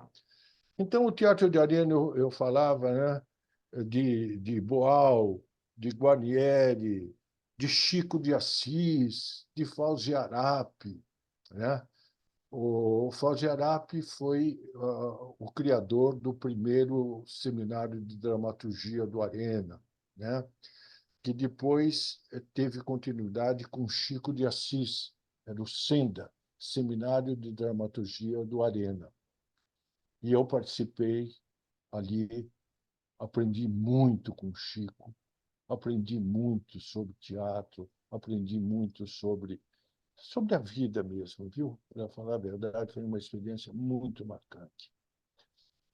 Então, o Teatro de Arena, eu falava, né, de Boal, de Guarnieri, de Chico de Assis, de Fauzi Arap. Né? O Fauzi Arap foi o criador do primeiro seminário de dramaturgia do Arena, né? Que depois teve continuidade com Chico de Assis, era o SENDA, Seminário de Dramaturgia do Arena. E eu participei ali, aprendi muito com Chico, aprendi muito sobre teatro, aprendi muito sobre a vida mesmo, viu? Para falar a verdade, foi uma experiência muito marcante.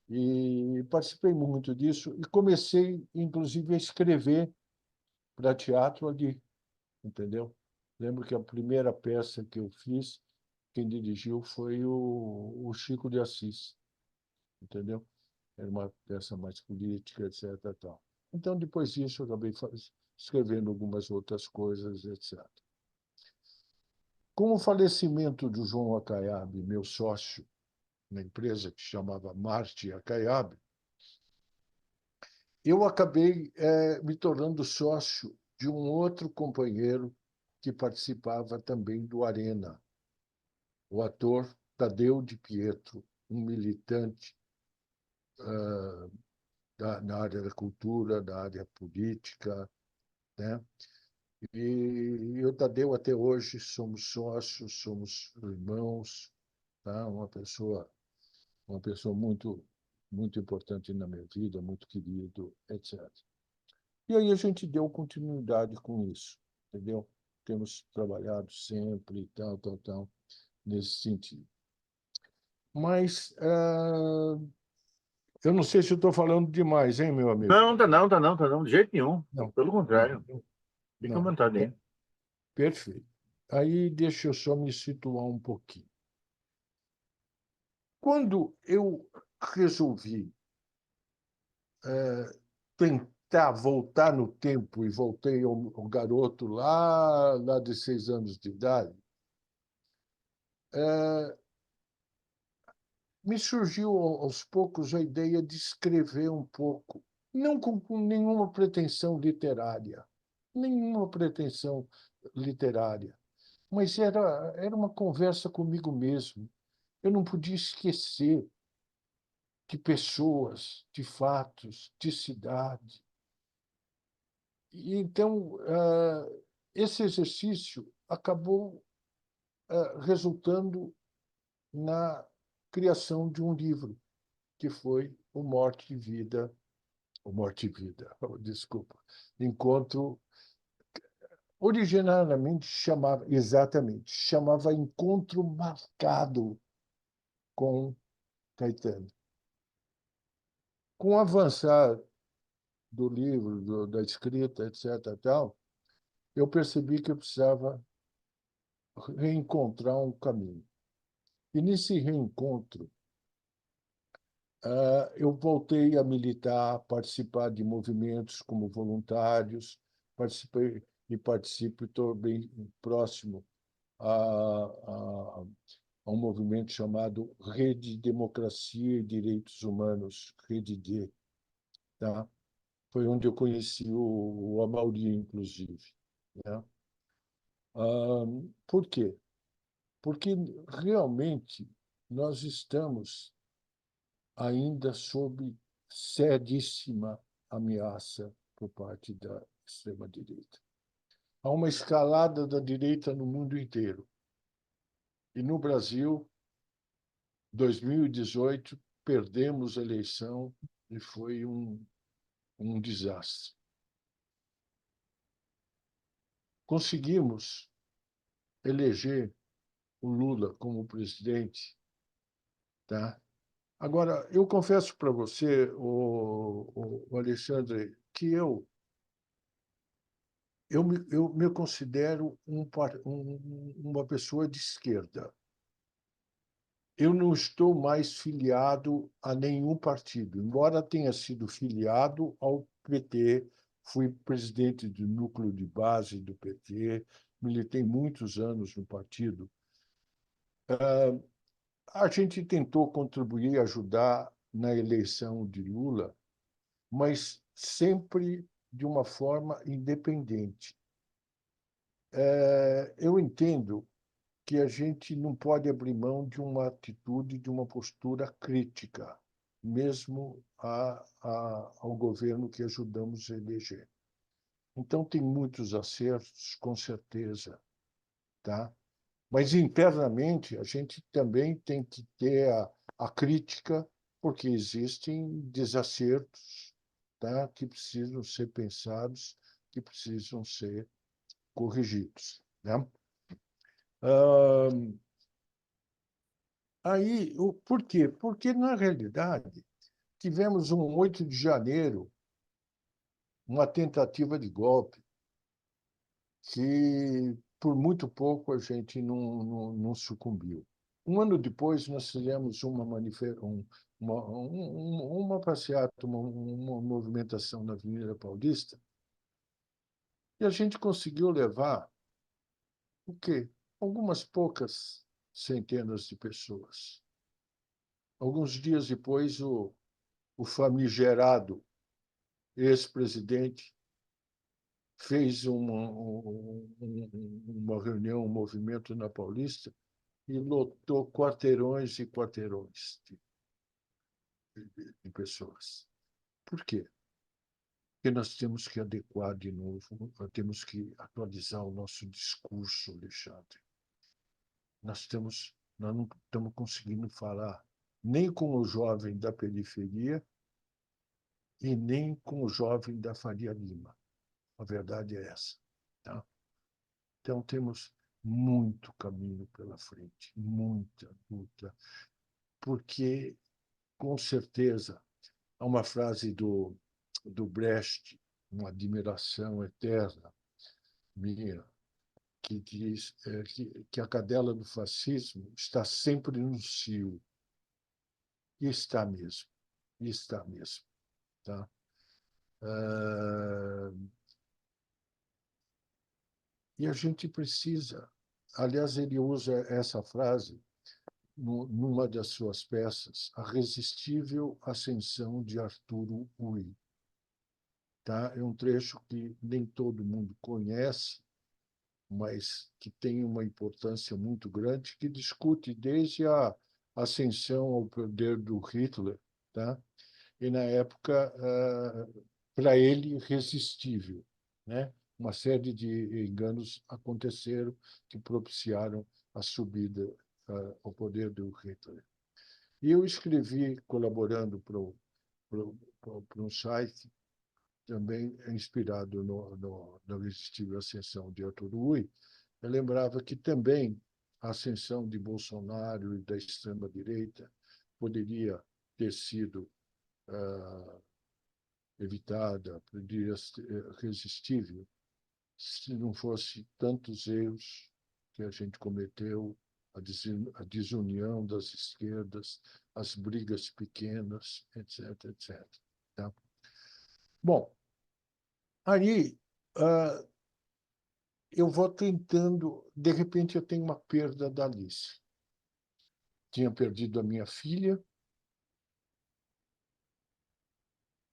E participei muito disso e comecei, inclusive, a escrever para teatro ali, entendeu? Lembro que a primeira peça que eu fiz, quem dirigiu foi o Chico de Assis, entendeu? Era uma peça mais política, etc. Tal. Então, depois disso, eu acabei escrevendo algumas outras coisas, etc. Com o falecimento do João Acaiabe, meu sócio na empresa que chamava Marte Acaiabe, eu acabei me tornando sócio de um outro companheiro que participava também do Arena, o ator Tadeu de Pietro, um militante na área da cultura, da área política, né? E o Tadeu, até hoje, somos sócios, somos irmãos, tá? Uma pessoa muito, muito importante na minha vida, muito querido, etc. E aí a gente deu continuidade com isso, entendeu? Temos trabalhado sempre, tal, nesse sentido. Mas eu não sei se eu estou falando demais, hein, meu amigo? Não, tá não, tá não, tá não, de jeito nenhum. Não, Pelo não, contrário. Fica à não. vontade aí. Perfeito. Aí deixa eu só me situar um pouquinho. Quando eu resolvi tentar voltar no tempo e voltei ao garoto lá de 6 anos de idade, me surgiu aos poucos a ideia de escrever um pouco, não com nenhuma pretensão literária, mas era uma conversa comigo mesmo. Eu não podia esquecer de pessoas, de fatos, de cidade. E então, esse exercício acabou resultando na criação de um livro, que foi o Morte e Vida, desculpa, encontro, originalmente chamava Encontro Marcado com Caetano. Com o avançar do livro, da escrita, etc., tal, eu percebi que eu precisava reencontrar um caminho. E nesse reencontro, eu voltei a militar, participar de movimentos como voluntários, participei e participo, estou bem próximo a, a, a um movimento chamado Rede Democracia e Direitos Humanos, Rede D. Tá? Foi onde eu conheci o Amaury, inclusive. Né? Por quê? Porque realmente nós estamos ainda sob seríssima ameaça por parte da extrema-direita. Há uma escalada da direita no mundo inteiro. E no Brasil, 2018, perdemos a eleição e foi um desastre. Conseguimos eleger o Lula como presidente, tá? Agora, eu confesso para você, o Alexandre, que eu me considero uma pessoa de esquerda. Eu não estou mais filiado a nenhum partido, embora tenha sido filiado ao PT, fui presidente do núcleo de base do PT, militei muitos anos no partido. A gente tentou contribuir e ajudar na eleição de Lula, mas sempre de uma forma independente. Eu entendo que a gente não pode abrir mão de uma atitude, de uma postura crítica, mesmo ao governo que ajudamos a eleger. Então, tem muitos acertos, com certeza, tá? Mas internamente a gente também tem que ter a crítica, porque existem desacertos, tá? Que precisam ser pensados, que precisam ser corrigidos, né? Aí, por quê? Porque, na realidade, tivemos um 8 de janeiro, uma tentativa de golpe, que por muito pouco a gente não sucumbiu. Um ano depois, nós fizemos uma passeata, uma movimentação na Avenida Paulista, e a gente conseguiu levar o quê? Algumas poucas centenas de pessoas. Alguns dias depois, o famigerado ex-presidente fez uma reunião, um movimento na Paulista e lotou quarteirões e quarteirões de pessoas. Por quê? Porque nós temos que adequar de novo, nós temos que atualizar o nosso discurso, Alexandre. Nós não estamos conseguindo falar nem com o jovem da periferia e nem com o jovem da Faria Lima. A verdade é essa. Tá? Então, temos muito caminho pela frente, muita luta, porque, com certeza, há uma frase do Brecht, uma admiração eterna minha, que diz que a cadela do fascismo está sempre no cio. E está mesmo, e está mesmo. Tá? E a gente precisa. Aliás, ele usa essa frase numa das suas peças, A Resistível Ascensão de Arturo Ui. Tá? É um trecho que nem todo mundo conhece, mas que tem uma importância muito grande, que discute desde a ascensão ao poder do Hitler, tá? E, na época, para ele, irresistível. Né? Uma série de enganos aconteceram que propiciaram a subida ao poder do Hitler. E eu escrevi, colaborando para um site, também inspirado na irresistível ascensão de Arthur Ui, eu lembrava que também a ascensão de Bolsonaro e da extrema-direita poderia ter sido evitada, poderia ser resistível, se não fosse tantos erros que a gente cometeu, a desunião das esquerdas, as brigas pequenas, etc., etc. Tá? Bom, aí eu vou tentando. De repente, eu tenho uma perda da Alice. Tinha perdido a minha filha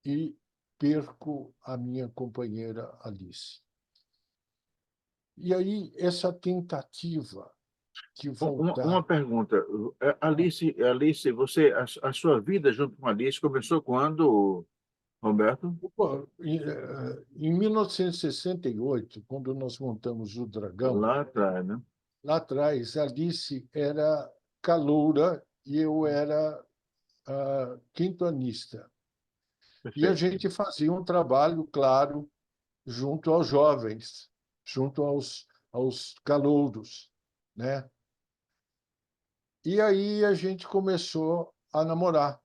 e perco a minha companheira Alice. E aí, essa tentativa de Uma voltar. pergunta. Alice, a sua vida junto com Alice começou quando, Roberto? Bom, em 1968, quando nós montamos o Dragão, Lá atrás, né? lá atrás, Alice era caloura e eu era quintonista. E a Perfeito. gente fazia um trabalho, claro, junto aos jovens, junto aos calouros, né? E aí a gente começou a namorar.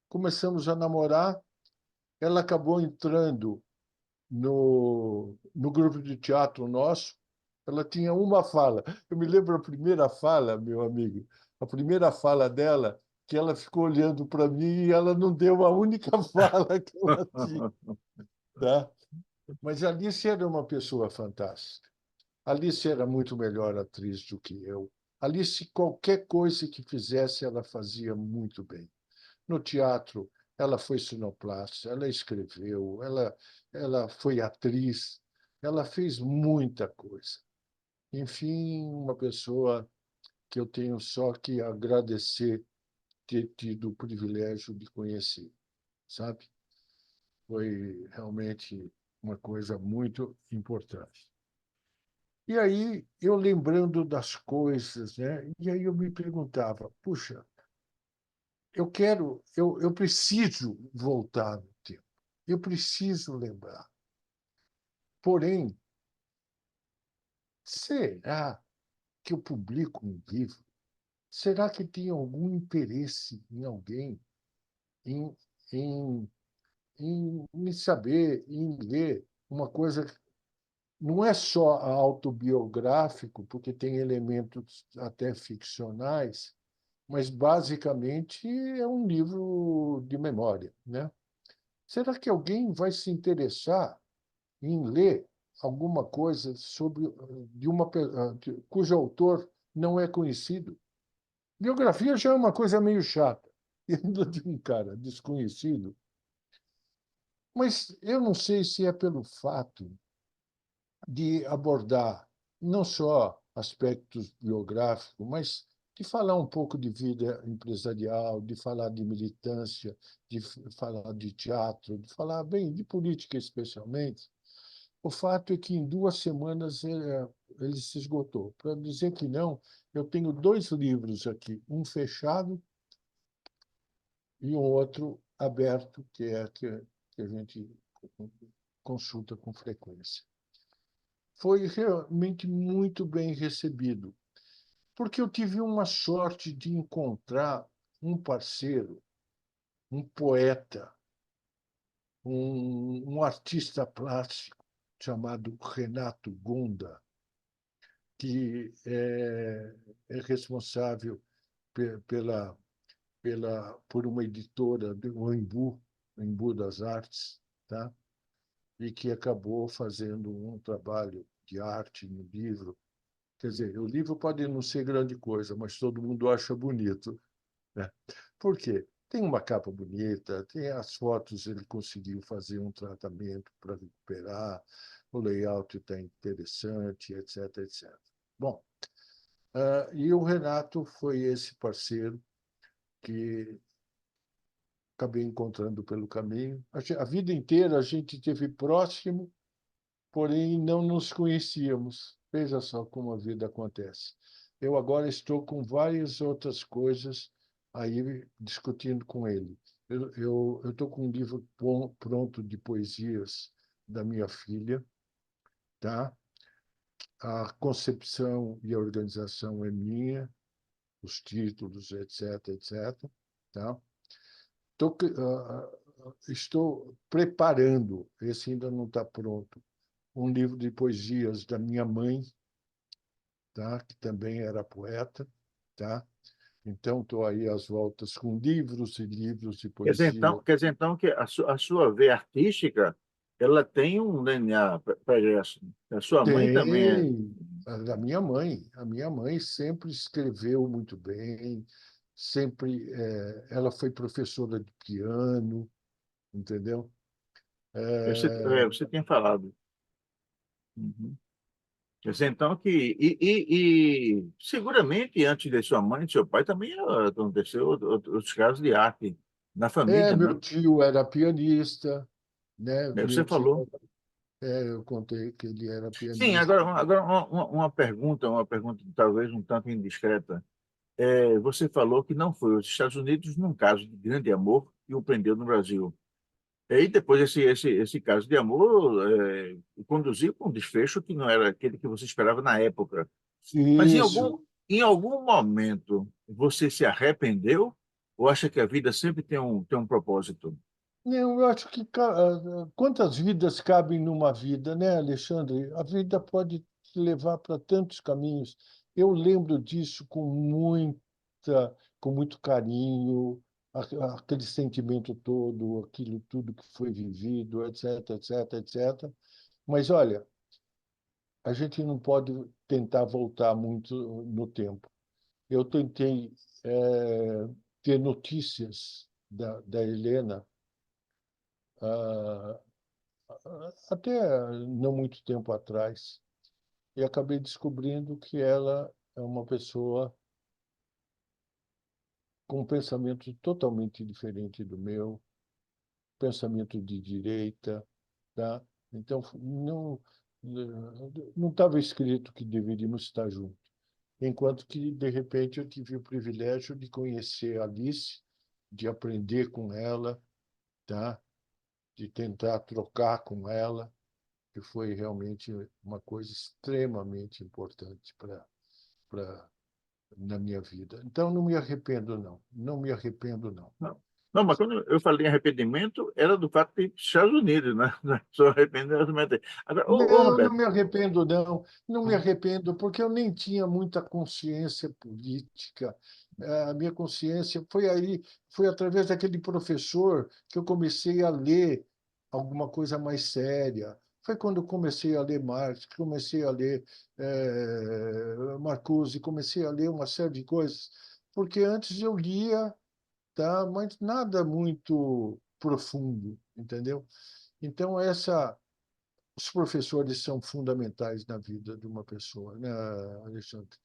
Começamos a namorar, ela acabou entrando no grupo de teatro nosso. Ela tinha uma fala. Eu me lembro a primeira fala, meu amigo, a primeira fala dela, que ela ficou olhando para mim e ela não deu a única fala que ela tinha, tá? Mas a Alice era uma pessoa fantástica. Alice era muito melhor atriz do que eu. Alice, qualquer coisa que fizesse, ela fazia muito bem. No teatro, ela foi sonoplasta, ela escreveu, ela foi atriz, ela fez muita coisa. Enfim, uma pessoa que eu tenho só que agradecer ter tido o privilégio de conhecer, sabe? Foi realmente uma coisa muito importante. E aí, eu lembrando das coisas, né? E aí eu me perguntava, puxa, eu preciso voltar no tempo. Eu preciso lembrar. Porém, será que eu publico um livro? Será que tem algum interesse em alguém em, em, em saber, em ler uma coisa que não é só autobiográfico, porque tem elementos até ficcionais, mas basicamente é um livro de memória, né? Será que alguém vai se interessar em ler alguma coisa sobre de uma cujo autor não é conhecido? Biografia já é uma coisa meio chata, e ainda de um cara desconhecido. Mas eu não sei se é pelo fato de abordar não só aspectos biográficos, mas de falar um pouco de vida empresarial, de falar de militância, de falar de teatro, de falar bem de política especialmente. O fato é que em 2 semanas ele se esgotou. Para dizer que não, eu tenho 2 livros aqui, um fechado e um outro aberto, que a gente consulta com frequência. Foi realmente muito bem recebido, porque eu tive uma sorte de encontrar um parceiro, um poeta, um artista plástico chamado Renato Gonda, que é responsável por uma editora, o Embu das Artes, tá? E que acabou fazendo um trabalho de arte no livro. Quer dizer, o livro pode não ser grande coisa, mas todo mundo acha bonito, né? Por quê? Tem uma capa bonita, tem as fotos, ele conseguiu fazer um tratamento para recuperar, o layout está interessante, etc, etc. Bom, e o Renato foi esse parceiro que acabei encontrando pelo caminho. A vida inteira a gente esteve próximo, porém não nos conhecíamos. Veja só como a vida acontece. Eu agora estou com várias outras coisas aí discutindo com ele. Eu estou com um livro pronto de poesias da minha filha, tá? A concepção e a organização é minha, os títulos, etc, etc, tá? Estou preparando, esse ainda não está pronto, um livro de poesias da minha mãe, tá? Que também era poeta, tá? Então estou aí às voltas com livros e livros de poesia. Quer dizer, então que a sua veia artística ela tem um DNA pregresso. A sua mãe também é. Tem a minha mãe sempre escreveu muito bem, sempre ela foi professora de piano, entendeu? Você tinha falado. Uhum. Quer dizer, então que. E seguramente antes de sua mãe e seu pai também aconteceu outros casos de arte na família, né? Meu tio era pianista, né? Você Meu tio, falou. eu contei que ele era Sim, pianista. agora uma pergunta talvez um tanto indiscreta. Você falou que não foi aos Estados Unidos num caso de grande amor que o prendeu no Brasil. E depois esse caso de amor conduziu para um desfecho que não era aquele que você esperava na época. Mas Isso. em algum momento você se arrependeu ou acha que a vida sempre tem um propósito? Não, eu acho que quantas vidas cabem numa vida, né, Alexandre? A vida pode te levar para tantos caminhos. Eu lembro disso com muito carinho, aquele sentimento todo, aquilo tudo que foi vivido, etc, etc, etc. Mas olha, a gente não pode tentar voltar muito no tempo. Eu tentei ter notícias da Helena. ah, Até não muito tempo atrás, e acabei descobrindo que ela é uma pessoa com um pensamento totalmente diferente do meu, pensamento de direita, tá? Então, não estava escrito que deveríamos estar juntos. Enquanto que, de repente, eu tive o privilégio de conhecer a Alice, de aprender com ela, tá? De tentar trocar com ela, que foi realmente uma coisa extremamente importante para na minha vida. Então, não me arrependo, não. Não me arrependo, não. Não, não, mas quando eu falei em arrependimento, era do fato de ir para os Estados Unidos, né? Só arrependimento. Agora, ô Não, não Roberto, me arrependo, não. Não me arrependo, porque eu nem tinha muita consciência política. A minha consciência foi aí, foi através daquele professor que eu comecei a ler alguma coisa mais séria. Foi quando eu comecei a ler Marx, comecei a ler Marcuse, comecei a ler uma série de coisas, porque antes eu lia, tá, mas nada muito profundo, entendeu? Então, os professores são fundamentais na vida de uma pessoa, né, Alexandre?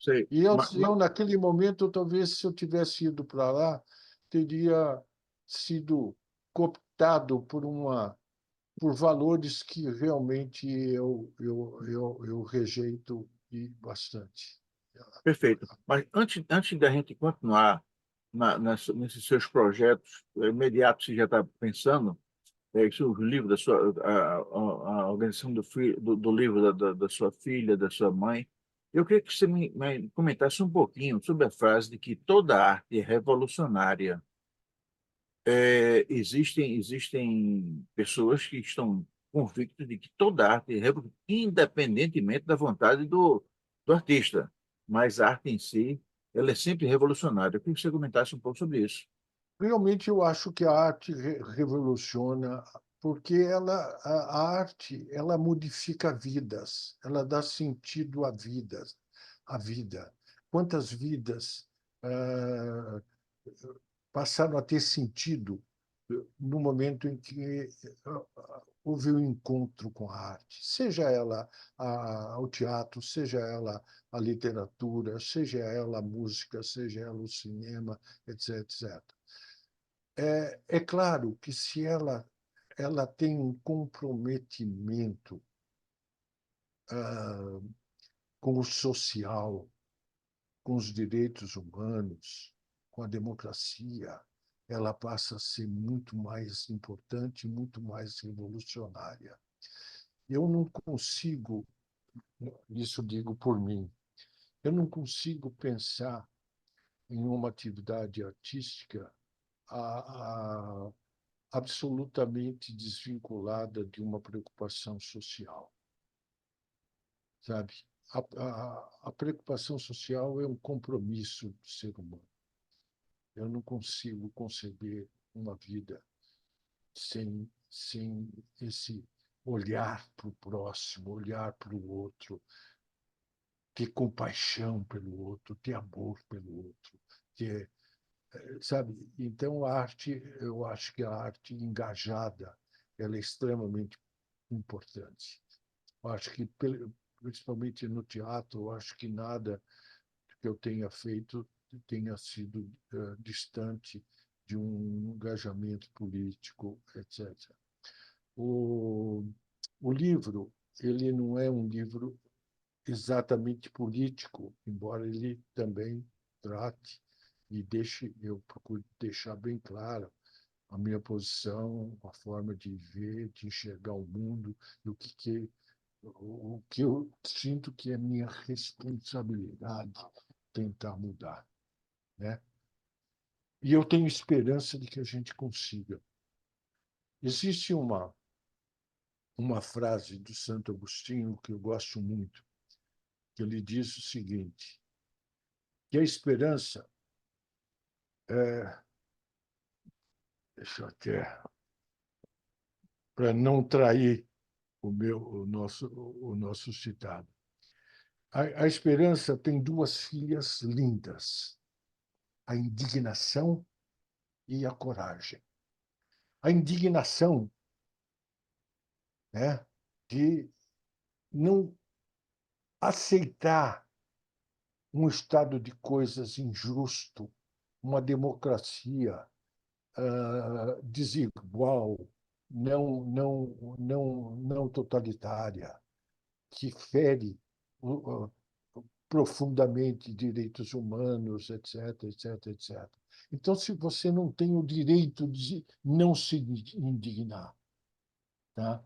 sei, E eu, naquele momento, talvez, se eu tivesse ido para lá, teria sido cooptado por valores que realmente eu rejeito e bastante. perfeito. Mas antes da gente continuar nesses seus projetos imediatos, você já está pensando, isso, o livro da sua, a organização do livro da sua filha, da sua mãe, eu queria que você me comentasse um pouquinho sobre a frase de que toda arte é revolucionária. Existem pessoas que estão convictas de que toda arte é revolucionária, independentemente da vontade do artista, mas a arte em si, ela é sempre revolucionária. Eu queria que você comentasse um pouco sobre isso. Realmente, eu acho que a arte revoluciona, porque a arte ela modifica vidas, ela dá sentido à vida. Quantas vidas ah, passaram a ter sentido no momento em que houve o um encontro com a arte, seja ela o teatro, seja ela a literatura, seja ela a música, seja ela o cinema, etc, etc. É claro que se ela tem um comprometimento ah, com o social, com os direitos humanos, com a democracia, ela passa a ser muito mais importante, muito mais revolucionária. Eu não consigo, isso digo por mim, eu não consigo pensar em uma atividade artística a, a, absolutamente desvinculada de uma preocupação social, sabe? A preocupação social é um compromisso do ser humano. Eu não consigo conceber uma vida sem sem esse olhar para o próximo, olhar para o outro, ter compaixão pelo outro, ter amor pelo outro, ter, sabe? Então, a arte, eu acho que a arte engajada, ela é extremamente importante. Eu acho que, principalmente no teatro, eu acho que nada que eu tenha feito tenha sido distante de um engajamento político, etc. O, o livro, ele não é um livro exatamente político, embora ele também trate e deixe, eu procuro deixar bem claro a minha posição, a forma de ver, de enxergar o mundo, e o que eu sinto que é minha responsabilidade tentar mudar, né? E eu tenho esperança de que a gente consiga. Existe uma frase do Santo Agostinho que eu gosto muito, que ele diz o seguinte, que a esperança é, deixa eu até, para não trair o nosso citado. A esperança tem duas filhas lindas, a indignação e a coragem. A indignação, né, de não aceitar um estado de coisas injusto, uma democracia desigual, não totalitária, que fere profundamente direitos humanos, etc., etc., etc. Então, se você não tem o direito de não se indignar, tá?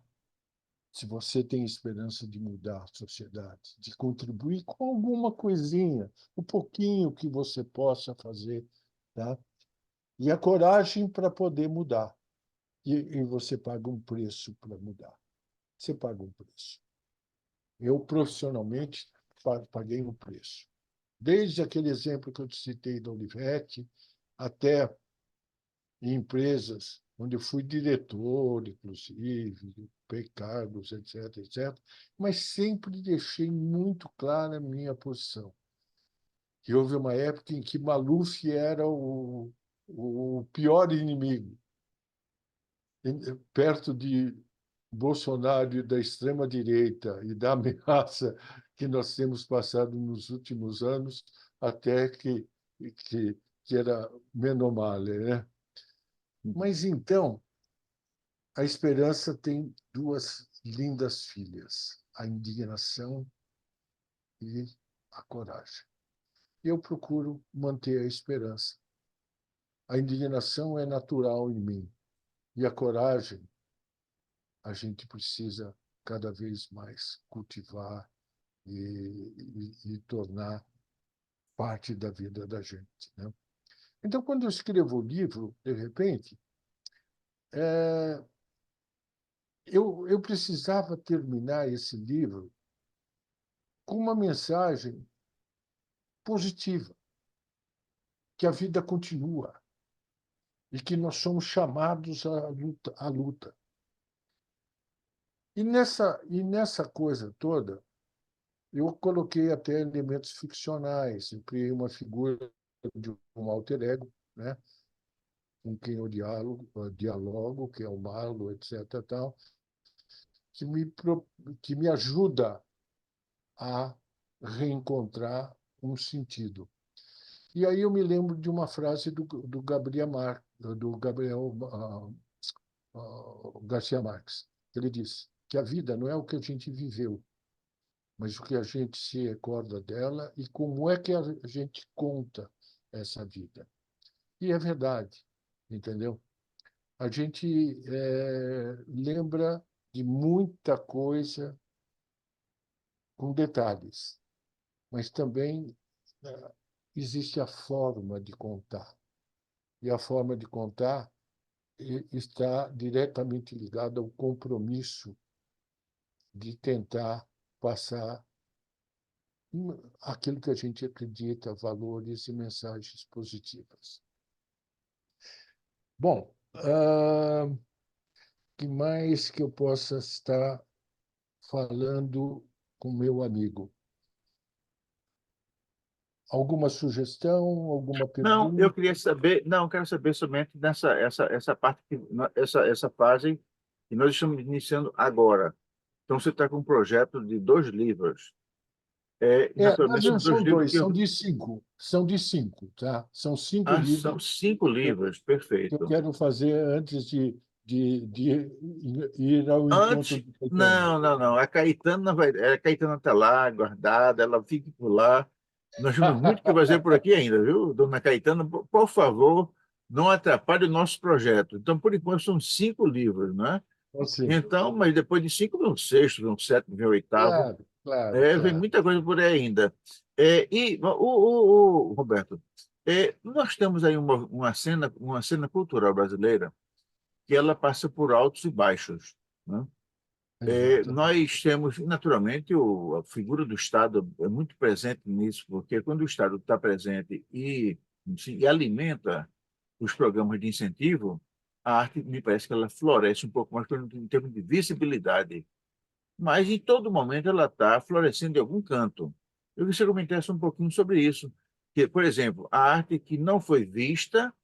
Se você tem esperança de mudar a sociedade, de contribuir com alguma coisinha, o pouquinho que você possa fazer, tá? E a coragem para poder mudar. E você paga um preço para mudar. Você paga um preço. Eu, profissionalmente, paguei um preço. Desde aquele exemplo que eu te citei da Olivetti, até em empresas onde eu fui diretor, inclusive, peguei cargos, etc., etc., mas sempre deixei muito clara a minha posição. E houve uma época em que Maluf era o pior inimigo, perto de Bolsonaro e da extrema-direita e da ameaça que nós temos passado nos últimos anos, até que, que era menomale, né? Mas então, a esperança tem duas lindas filhas, a indignação e a coragem. Eu procuro manter a esperança. A indignação é natural em mim e a coragem a gente precisa cada vez mais cultivar e tornar parte da vida da gente, né? Então, quando eu escrevo o livro, de repente, eu precisava terminar esse livro com uma mensagem positiva, que a vida continua e que nós somos chamados à luta. E nessa coisa toda, eu coloquei até elementos ficcionais, eu criei uma figura de um alter ego, né? Com quem eu dialogo, que é o Marlo, etc., tal, que que me ajuda a reencontrar um sentido. E aí eu me lembro de uma frase do Gabriel Garcia Marques. Ele diz que a vida não é o que a gente viveu, mas o que a gente se recorda dela e como é que a gente conta essa vida. E é verdade, entendeu? A gente lembra de muita coisa com detalhes, mas também existe a forma de contar. E a forma de contar está diretamente ligada ao compromisso de tentar passar aquilo que a gente acredita, valores e mensagens positivas. Bom, que mais que eu possa estar falando com meu amigo? Alguma sugestão, alguma Não, eu pergunta? queria saber, não, eu quero saber somente essa parte, essa fase que nós estamos iniciando agora. Então, você está com um projeto de 2 livros. Mas Naturalmente, não os dois são livros dois, que são eu... de cinco. São de cinco, tá? São cinco livros São 5 livros, que eu perfeito. quero fazer antes de ir ao encontro Antes, do Caetano. não, não, não. A Caetana vai, a Caetana está lá, guardada, ela fica por lá. Nós temos muito que fazer por aqui ainda, viu, dona Caetana? Por favor, não atrapalhe o nosso projeto. Então, por enquanto, são 5 livros, né? Assim, Então, mas depois de 5, vem o sexto, vem o sétimo, vem o oitavo. claro, claro, Vem claro. muita coisa por aí ainda. Roberto, nós temos aí uma cena cultural brasileira que ela passa por altos e baixos, né? Exatamente. Nós temos, naturalmente, a figura do Estado é muito presente nisso, porque quando o Estado está presente enfim, e alimenta os programas de incentivo, a arte me parece que ela floresce um pouco mais em termos de visibilidade. Mas, em todo momento, ela está florescendo em algum canto. Eu queria que você comentasse um pouquinho sobre isso. Que, por exemplo, a arte que não foi vista,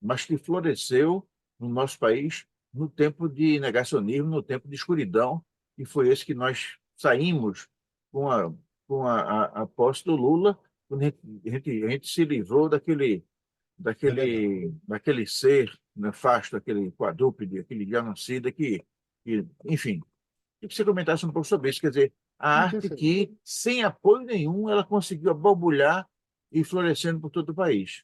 mas que floresceu no nosso país no tempo de negacionismo, no tempo de escuridão, e foi esse que nós saímos com a posse do Lula, quando a gente se livrou É verdade. daquele ser nefasto, aquele quadrúpede, aquele genocida enfim, e que você comentasse um pouco sobre isso, quer dizer, a Não, arte perfeito. que, sem apoio nenhum, ela conseguiu borbulhar e florescendo por todo o país.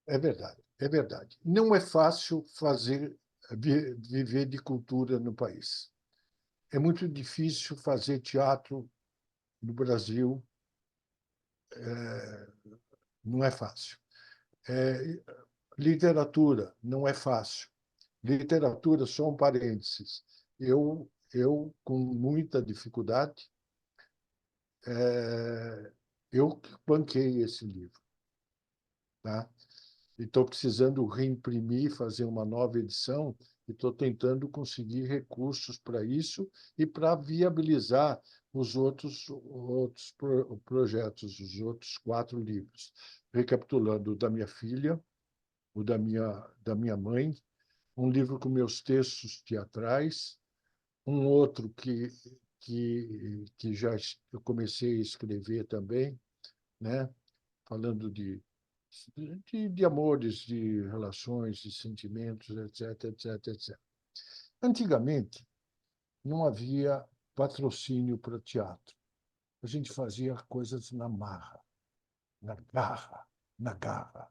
É verdade, é verdade. Não é fácil viver de cultura no país. É muito difícil fazer teatro no Brasil, não é fácil. É, literatura, não é fácil. Literatura, só um parênteses. Eu com muita dificuldade, eu que banquei esse livro, tá? E estou precisando reimprimir, fazer uma nova edição, e estou tentando conseguir recursos para isso e para viabilizar os outros projetos, os outros 4 livros. Recapitulando, o da minha filha, o da minha mãe, um livro com meus textos teatrais, um outro que já eu comecei a escrever também, né? Falando de amores, de relações, de sentimentos, etc, etc, etc. Antigamente, não havia patrocínio para teatro. A gente fazia coisas na marra, na garra, na garra.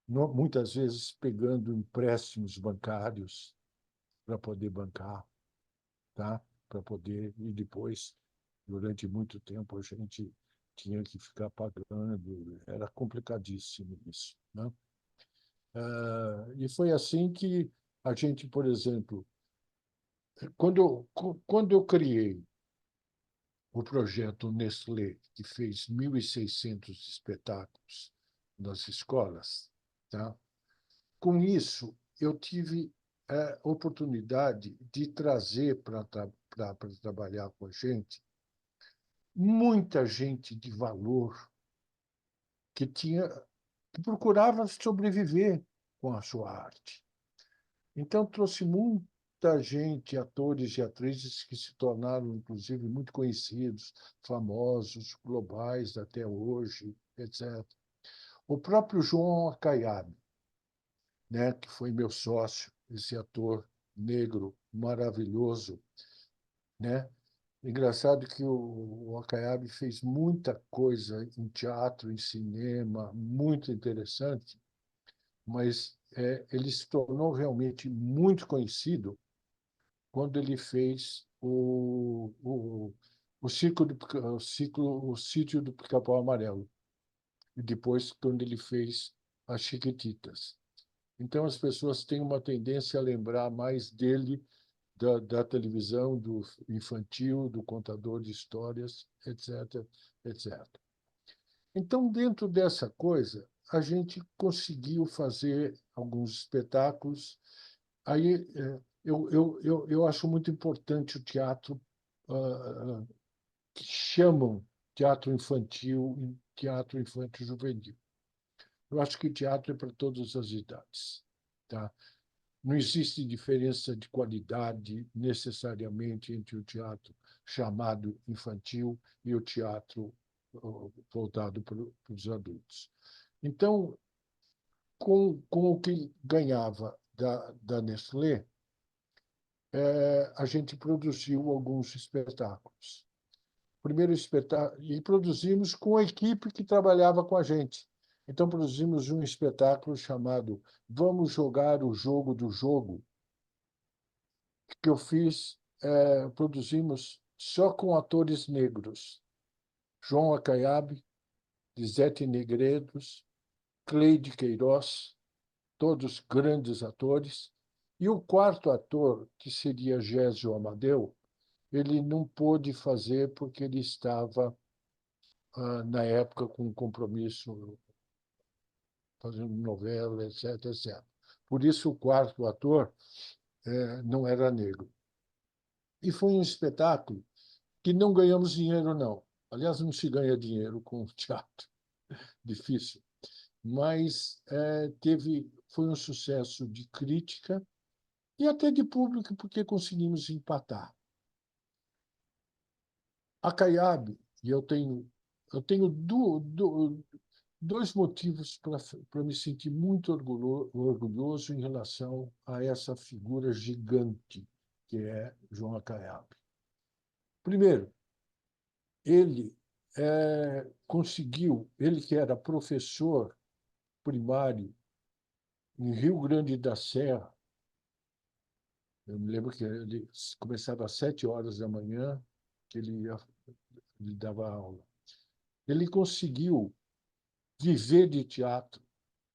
Muitas vezes pegando empréstimos bancários para poder bancar, tá? Para poder, e depois, durante muito tempo, a gente tinha que ficar pagando, era complicadíssimo isso, né? E foi assim que a gente, por exemplo, quando eu criei o projeto Nestlé, que fez 1.600 espetáculos nas escolas, tá? Com isso, eu tive a oportunidade de trazer para trabalhar com a gente muita gente de valor que procurava sobreviver com a sua arte. Então, trouxe muita gente, atores e atrizes que se tornaram, inclusive, muito conhecidos, famosos, globais até hoje, etc. O próprio João Acaiab, né, que foi meu sócio, esse ator negro maravilhoso, né? Engraçado que o Acaiab fez muita coisa em teatro, em cinema, muito interessante, mas ele se tornou realmente muito conhecido quando ele fez o Sítio do Pica-Pau Amarelo, e depois quando ele fez as Chiquititas. Então as pessoas têm uma tendência a lembrar mais dele, da televisão, do infantil, do contador de histórias, etc, etc. Então, dentro dessa coisa, a gente conseguiu fazer alguns espetáculos. Aí eu acho muito importante o teatro, ah, que chamam teatro infantil e teatro infanto-juvenil. Eu acho que o teatro é para todas as idades. Tá? Não existe diferença de qualidade necessariamente entre o teatro chamado infantil e o teatro voltado para os adultos. Então, com o que ganhava da Nestlé, a gente produziu alguns espetáculos. Primeiro espetáculo, e produzimos com a equipe que trabalhava com a gente. Então, produzimos um espetáculo chamado Vamos Jogar o Jogo do Jogo, que eu fiz, produzimos só com atores negros. João Acaiabe, Lisete Negreiros, Cleide Queiroz, todos grandes atores. E o quarto ator, que seria Gésio Amadeu, ele não pôde fazer porque ele estava, na época, com um compromisso, fazendo novela, etc, etc. Por isso, o quarto ator não era negro. E foi um espetáculo que não ganhamos dinheiro, não. Aliás, não se ganha dinheiro com teatro, difícil. Mas foi um sucesso de crítica e até de público, porque conseguimos empatar. A Caiabe, e eu tenho dois motivos para me sentir muito orgulhoso em relação a essa figura gigante que é João Acaiabe. Primeiro, ele conseguiu, ele que era professor primário em Rio Grande da Serra, eu me lembro que ele começava às 7 horas da manhã, que ele dava aula. Ele conseguiu viver de teatro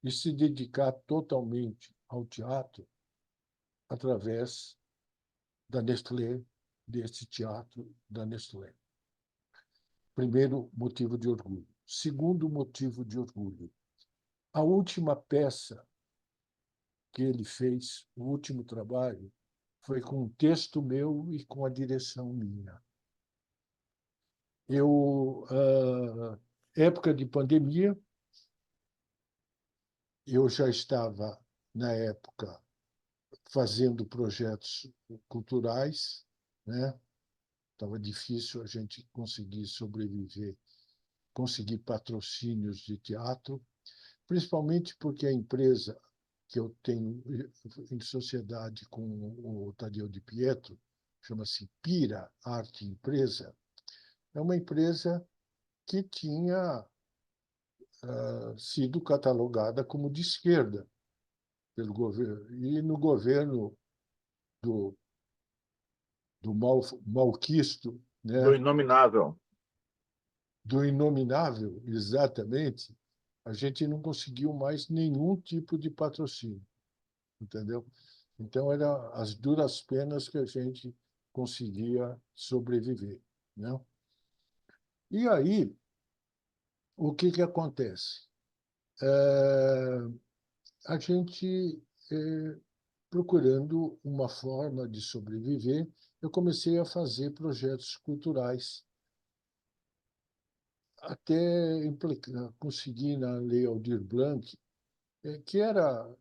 e se dedicar totalmente ao teatro através da Nestlé, desse teatro da Nestlé. Primeiro motivo de orgulho. Segundo motivo de orgulho. A última peça que ele fez, o último trabalho, foi com um texto meu e com a direção minha. Época de pandemia, eu já estava, na época, fazendo projetos culturais, né? Estava difícil a gente conseguir sobreviver, conseguir patrocínios de teatro, principalmente porque a empresa que eu tenho em sociedade com o Tadeu Di Pietro, chama-se Pira Arte Empresa, é uma empresa que tinha sido catalogada como de esquerda pelo governo. E no governo do, do malquisto, Do né, Inominável. do inominável, exatamente, a gente não conseguiu mais nenhum tipo de patrocínio, entendeu? Então, era as duras penas que a gente conseguia sobreviver, né? E aí, o que acontece? A gente, procurando uma forma de sobreviver, eu comecei a fazer projetos culturais, até conseguir na Lei Aldir Blanc, que era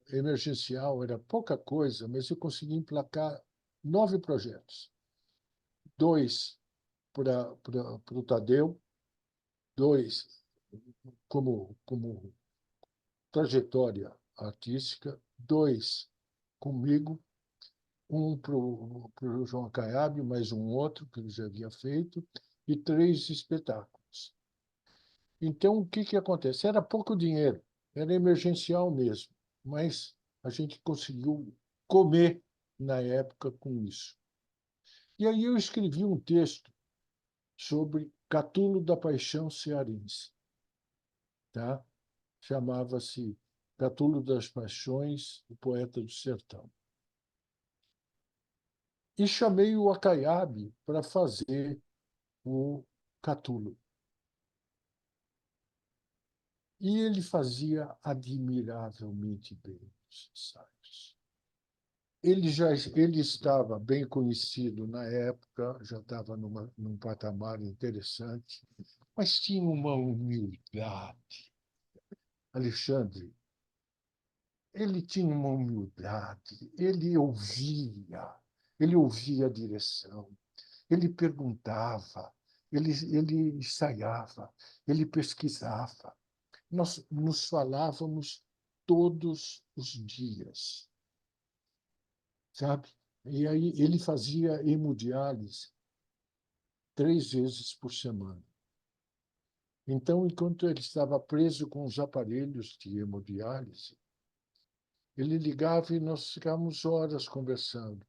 emergencial, era pouca coisa, mas eu consegui emplacar 9 projetos. 2 para o Tadeu, 2 como trajetória artística, 2 comigo, um para o João Acaiabe, mais um outro que ele já havia feito, e 3 espetáculos. Então, o que acontece? Era pouco dinheiro, era emergencial mesmo, mas a gente conseguiu comer na época com isso. E aí eu escrevi um texto sobre Catulo da Paixão Cearense, tá? Chamava-se Catulo das Paixões, o poeta do sertão. E chamei o Acaiabe para fazer o Catulo. E ele fazia admiravelmente bem os ensaios. ele estava bem conhecido na época, já estava num patamar interessante, mas tinha uma humildade. Alexandre, ele tinha uma humildade, ele ouvia a direção, ele perguntava, ele ensaiava, ele pesquisava. Nós nos falávamos todos os dias, sabe? E aí ele fazia hemodiálise 3 vezes por semana. Então, enquanto ele estava preso com os aparelhos de hemodiálise, ele ligava e nós ficávamos horas conversando.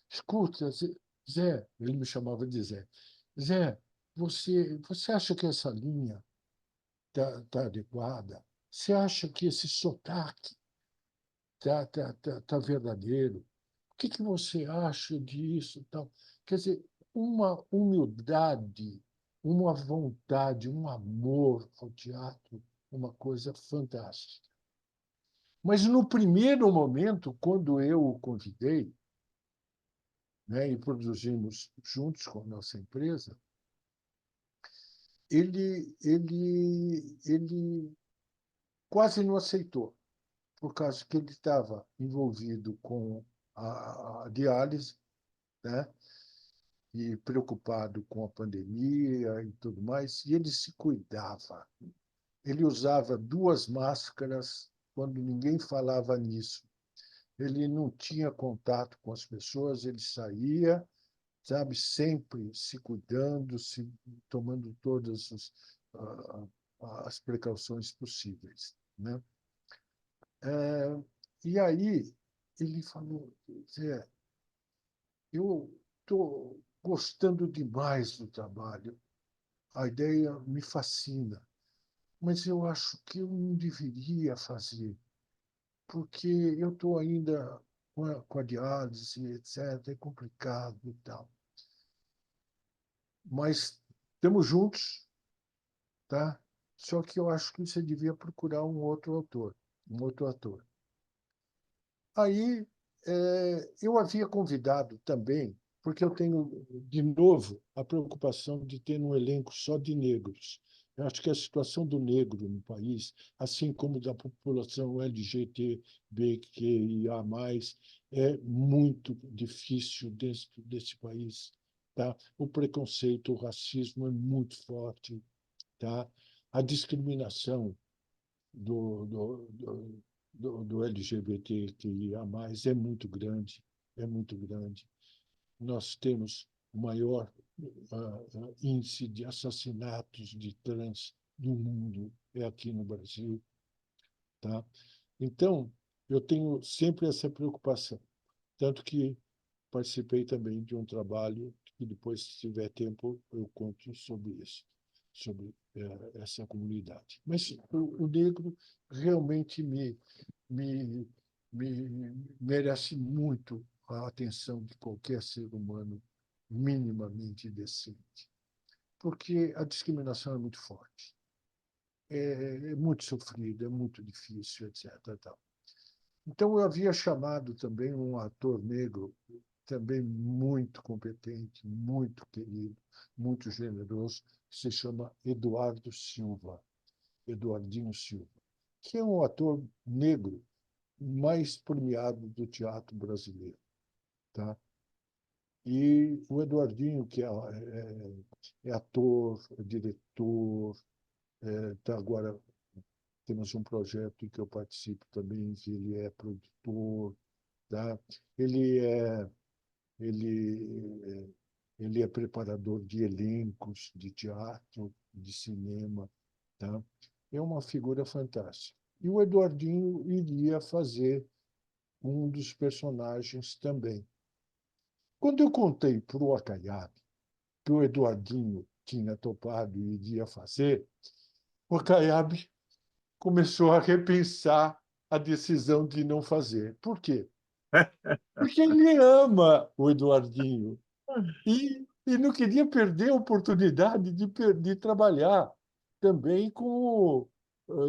Escuta, Zé, ele me chamava de Zé. Zé, você acha que essa linha está adequada? Você acha que esse sotaque tá verdadeiro? O que você acha disso? Tal? Quer dizer, uma humildade, uma vontade, um amor ao teatro, uma coisa fantástica. Mas no primeiro momento, quando eu o convidei, né, e produzimos juntos com a nossa empresa, ele quase não aceitou, por causa que ele estava envolvido com a diálise, né, e preocupado com a pandemia e tudo mais, e ele se cuidava. Ele usava 2 máscaras quando ninguém falava nisso. Ele não tinha contato com as pessoas, ele saía, sabe, sempre se cuidando, se tomando todas as precauções possíveis, né? E aí ele falou, Zé, eu estou gostando demais do trabalho, a ideia me fascina, mas eu acho que eu não deveria fazer, porque eu estou ainda com a diálise, etc., é complicado e tal. Mas estamos juntos, tá? Só que eu acho que você devia procurar um outro autor, um outro ator. Aí eu havia convidado também, porque eu tenho, de novo, a preocupação de ter um elenco só de negros. Eu acho que a situação do negro no país, assim como da população LGBTQIA+, é muito difícil dentro desse país. Tá? O preconceito, o racismo é muito forte. Tá? A discriminação do LGBTQIA+, é muito grande, é muito grande. Nós temos o maior índice de assassinatos de trans do mundo, é aqui no Brasil. Tá? Então, eu tenho sempre essa preocupação, tanto que participei também de um trabalho que depois, se tiver tempo, eu conto sobre isso, sobre essa comunidade. Mas o negro realmente me, merece muito a atenção de qualquer ser humano minimamente decente, porque a discriminação é muito forte, é muito sofrida, é muito difícil, etc. Tal. Então, eu havia chamado também um ator negro, também muito competente, muito querido, muito generoso, que se chama Eduardo Silva, Eduardinho Silva, que é um ator negro mais premiado do teatro brasileiro. Tá? E o Eduardinho, que é ator, é diretor, tá agora temos um projeto em que eu participo também, que ele é produtor, tá? Ele é ele ele é preparador de elencos de teatro, de cinema, tá? É uma figura fantástica. E o Eduardinho iria fazer um dos personagens também. Quando eu contei para o Acaiabe que o Eduardinho tinha topado e iria fazer, o Acaiabe começou a repensar a decisão de não fazer. Por quê? Porque ele ama o Eduardinho e não queria perder a oportunidade de trabalhar também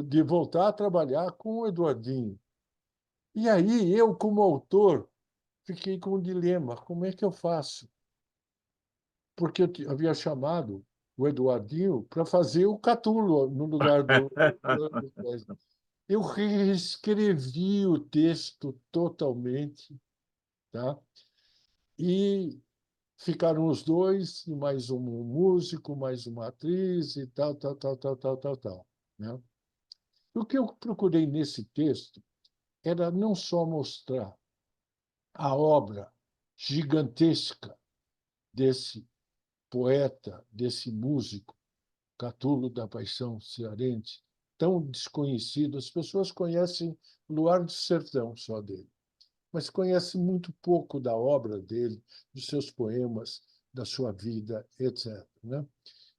de voltar a trabalhar com o Eduardinho. E aí eu, como autor, fiquei com um dilema: como é que eu faço? Porque havia chamado o Eduardinho para fazer o Catulo no lugar do Wesley. Eu reescrevi o texto totalmente, tá? E ficaram os dois, e mais um músico, mais uma atriz e tal, tal, tal, tal, tal, tal, tal, né? O que eu procurei nesse texto era não só mostrar a obra gigantesca desse poeta, desse músico, Catulo da Paixão Cearense, tão desconhecido. As pessoas conhecem Luar do Sertão só dele, mas conhecem muito pouco da obra dele, dos seus poemas, da sua vida, etc., né?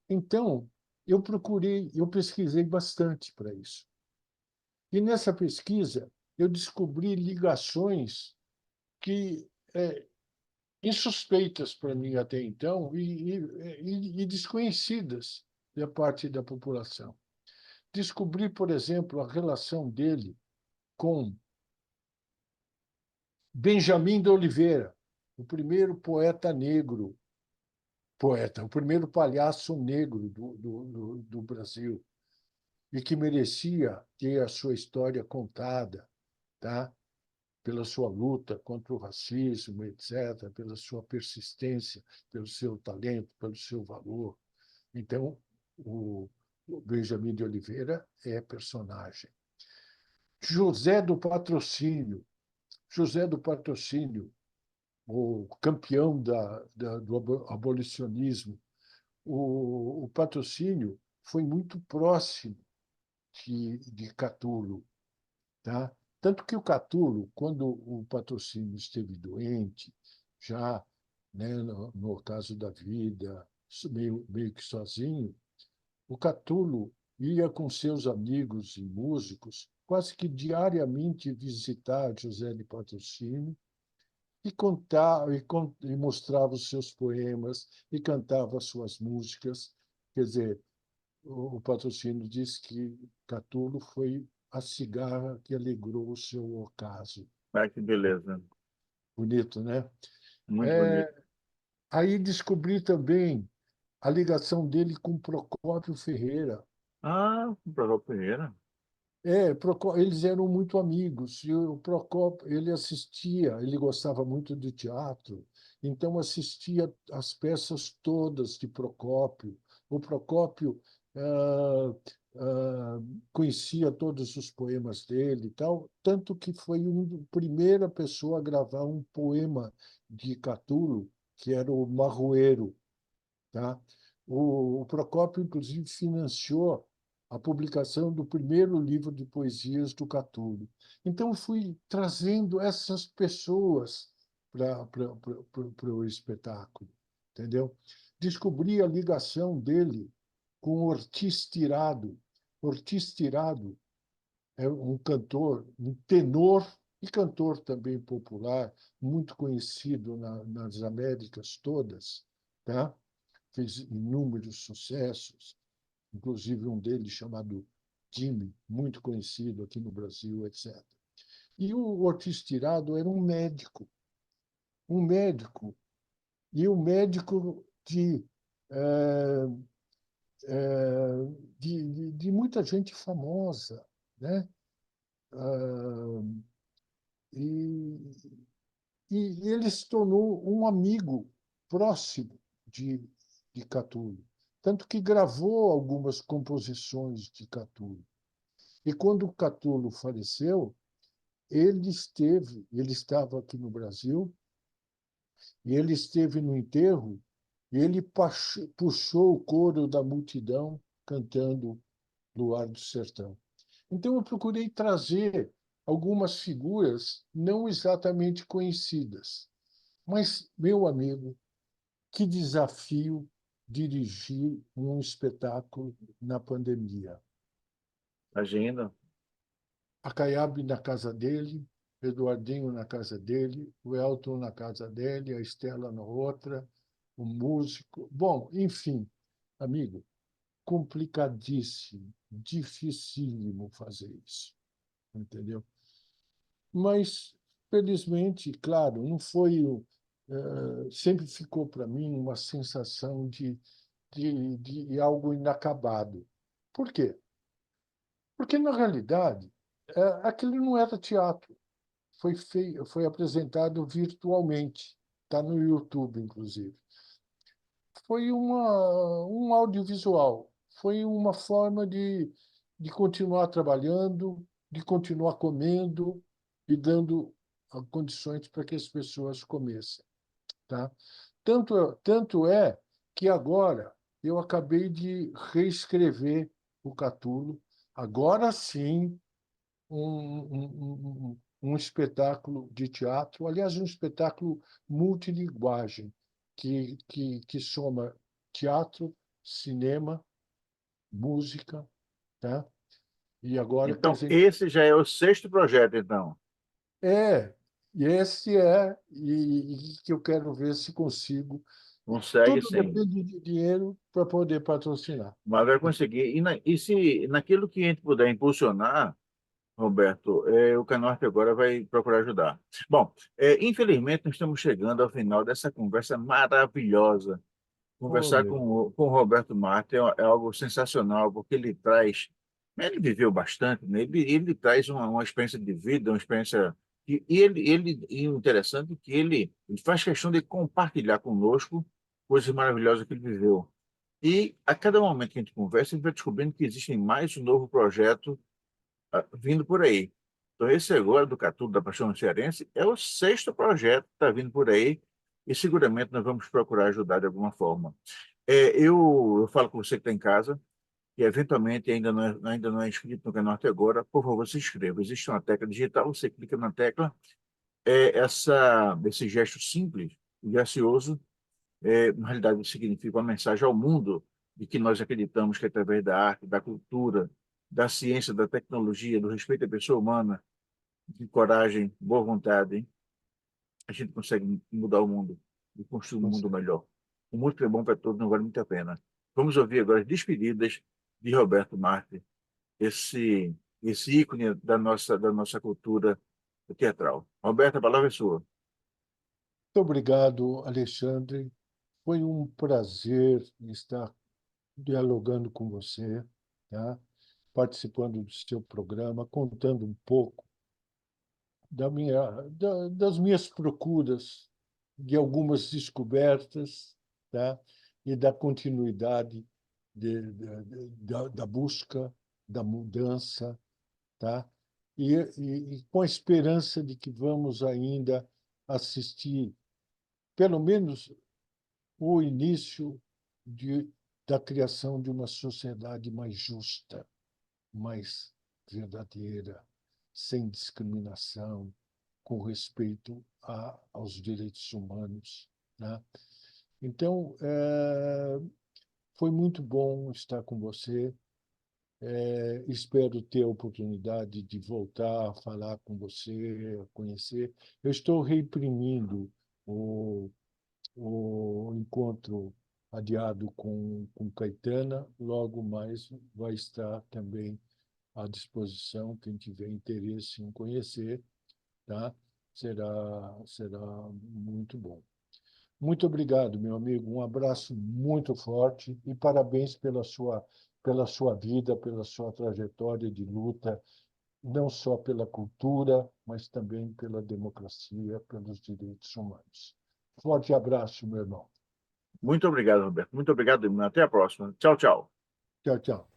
Então, eu pesquisei bastante para isso. E nessa pesquisa, eu descobri ligações que insuspeitas para mim até então e desconhecidas da parte da população. Descobri, por exemplo, a relação dele com Benjamin de Oliveira, o primeiro poeta negro, o primeiro palhaço negro do Brasil, e que merecia ter a sua história contada, tá? Pela sua luta contra o racismo, etc., pela sua persistência, pelo seu talento, pelo seu valor. Então, o Benjamin de Oliveira é personagem. José do Patrocínio, José do Patrocínio, o campeão do abolicionismo. O Patrocínio foi muito próximo de Catulo, tá? Tanto que o Catulo, quando o Patrocínio esteve doente, já, né, no caso da vida, meio que sozinho, o Catulo ia com seus amigos e músicos quase que diariamente visitar José de Patrocínio e contar e mostrava os seus poemas e cantava as suas músicas. Quer dizer, o Patrocínio diz que Catulo foi a cigarra que alegrou o seu ocaso. Ah, que beleza. Bonito, né? Muito bonito. É, aí descobri também a ligação dele com Procópio Ferreira. Ah, o Protopio Ferreira. Eles eram muito amigos. E o Procópio, ele assistia, ele gostava muito de teatro, então assistia às peças todas de Procópio. O Procópio ah, ah, conhecia todos os poemas dele e tal, tanto que foi a primeira pessoa a gravar um poema de Catulo, que era o Marroeiro, tá? O Procópio, inclusive, financiou a publicação do primeiro livro de poesias do Catulo. Então, eu fui trazendo essas pessoas para o espetáculo, entendeu? Descobri a ligação dele com Ortiz Tirado. Ortiz Tirado é um cantor, um tenor e cantor também popular, muito conhecido nas Américas todas, tá? Fez inúmeros sucessos, inclusive um deles chamado Jimmy, muito conhecido aqui no Brasil, etc. E o Ortiz Tirado era um médico, e um médico eh, de muita gente famosa, né? Ah, e, e ele se tornou um amigo próximo de, de Catulo, tanto que gravou algumas composições de Catulo. E quando Catulo faleceu, ele estava aqui no Brasil, e ele esteve no enterro, e ele puxou o coro da multidão cantando Luar do Sertão. Então, eu procurei trazer algumas figuras não exatamente conhecidas. Mas, meu amigo, que desafio dirigir um espetáculo na pandemia. Imagina. A Caiabe na casa dele, Eduardinho na casa dele, o Elton na casa dele, a Estela na outra, o músico. Bom, enfim, amigo, complicadíssimo, dificílimo fazer isso, entendeu? Mas felizmente, claro, não foi. Sempre ficou para mim uma sensação de algo inacabado. Por quê? Porque, na realidade, aquilo não era teatro. Foi apresentado virtualmente. Está no YouTube, inclusive. Foi um audiovisual. Foi uma forma de continuar trabalhando, de continuar comendo e dando condições para que as pessoas comessem. Tá? Tanto é que agora eu acabei de reescrever o Catulo, agora sim, um espetáculo de teatro, aliás, um espetáculo multilinguagem, que soma teatro, cinema, música, tá? E agora, quer Então, dizer, esse já é o sexto projeto, então. é, e esse é, e que eu quero ver se consigo. Consegue Tudo sim. depende de dinheiro para poder patrocinar. Mas vai conseguir. E se naquilo que a gente puder impulsionar, Roberto, o Canorte agora vai procurar ajudar. Bom, infelizmente nós estamos chegando ao final dessa conversa maravilhosa. Oh, Conversar meu, com o Roberto Marta é algo sensacional, porque ele traz. Ele viveu bastante, né? Ele traz uma experiência de vida, uma experiência. E o interessante é que ele faz questão de compartilhar conosco coisas maravilhosas que ele viveu. E a cada momento que a gente conversa, a gente vai descobrindo que existe mais um novo projeto vindo por aí. Então, esse agora do Catulo da Paixão Cearense é o sexto projeto que está vindo por aí e seguramente nós vamos procurar ajudar de alguma forma. Eu falo com você que está em casa, que eventualmente ainda não é inscrito no canal até agora, por favor, se inscreva. Existe uma tecla digital, você clica na tecla, esse gesto simples e gracioso, na realidade significa uma mensagem ao mundo de que nós acreditamos que através da arte, da cultura, da ciência, da tecnologia, do respeito à pessoa humana, de coragem, boa vontade, hein, a gente consegue mudar o mundo e construir um mundo consegue. melhor. O mundo que é bom para todos não vale muito a pena. Vamos ouvir agora as despedidas de Roberto Marti, esse ícone da nossa cultura teatral. Roberto, a palavra é sua. Muito obrigado, Alexandre. Foi um prazer estar dialogando com você, tá? Participando do seu programa, contando um pouco das minhas procuras, de algumas descobertas, tá? E da continuidade da busca, da mudança, tá? E com a esperança de que vamos ainda assistir, pelo menos, o início de, da criação de uma sociedade mais justa, mais verdadeira, sem discriminação, com respeito aos direitos humanos, né? Então, foi muito bom estar com você. Espero ter a oportunidade de voltar a falar com você, a conhecer. Eu estou reimprimindo o, o encontro adiado com Caetana. Logo mais vai estar também à disposição. Quem tiver interesse em conhecer, tá? Será muito bom. Muito obrigado, meu amigo. Um abraço muito forte e parabéns pela sua vida, pela sua trajetória de luta, não só pela cultura, mas também pela democracia, pelos direitos humanos. Forte abraço, meu irmão. Muito obrigado, Roberto. Muito obrigado, irmão. Até a próxima. Tchau, tchau. Tchau, tchau.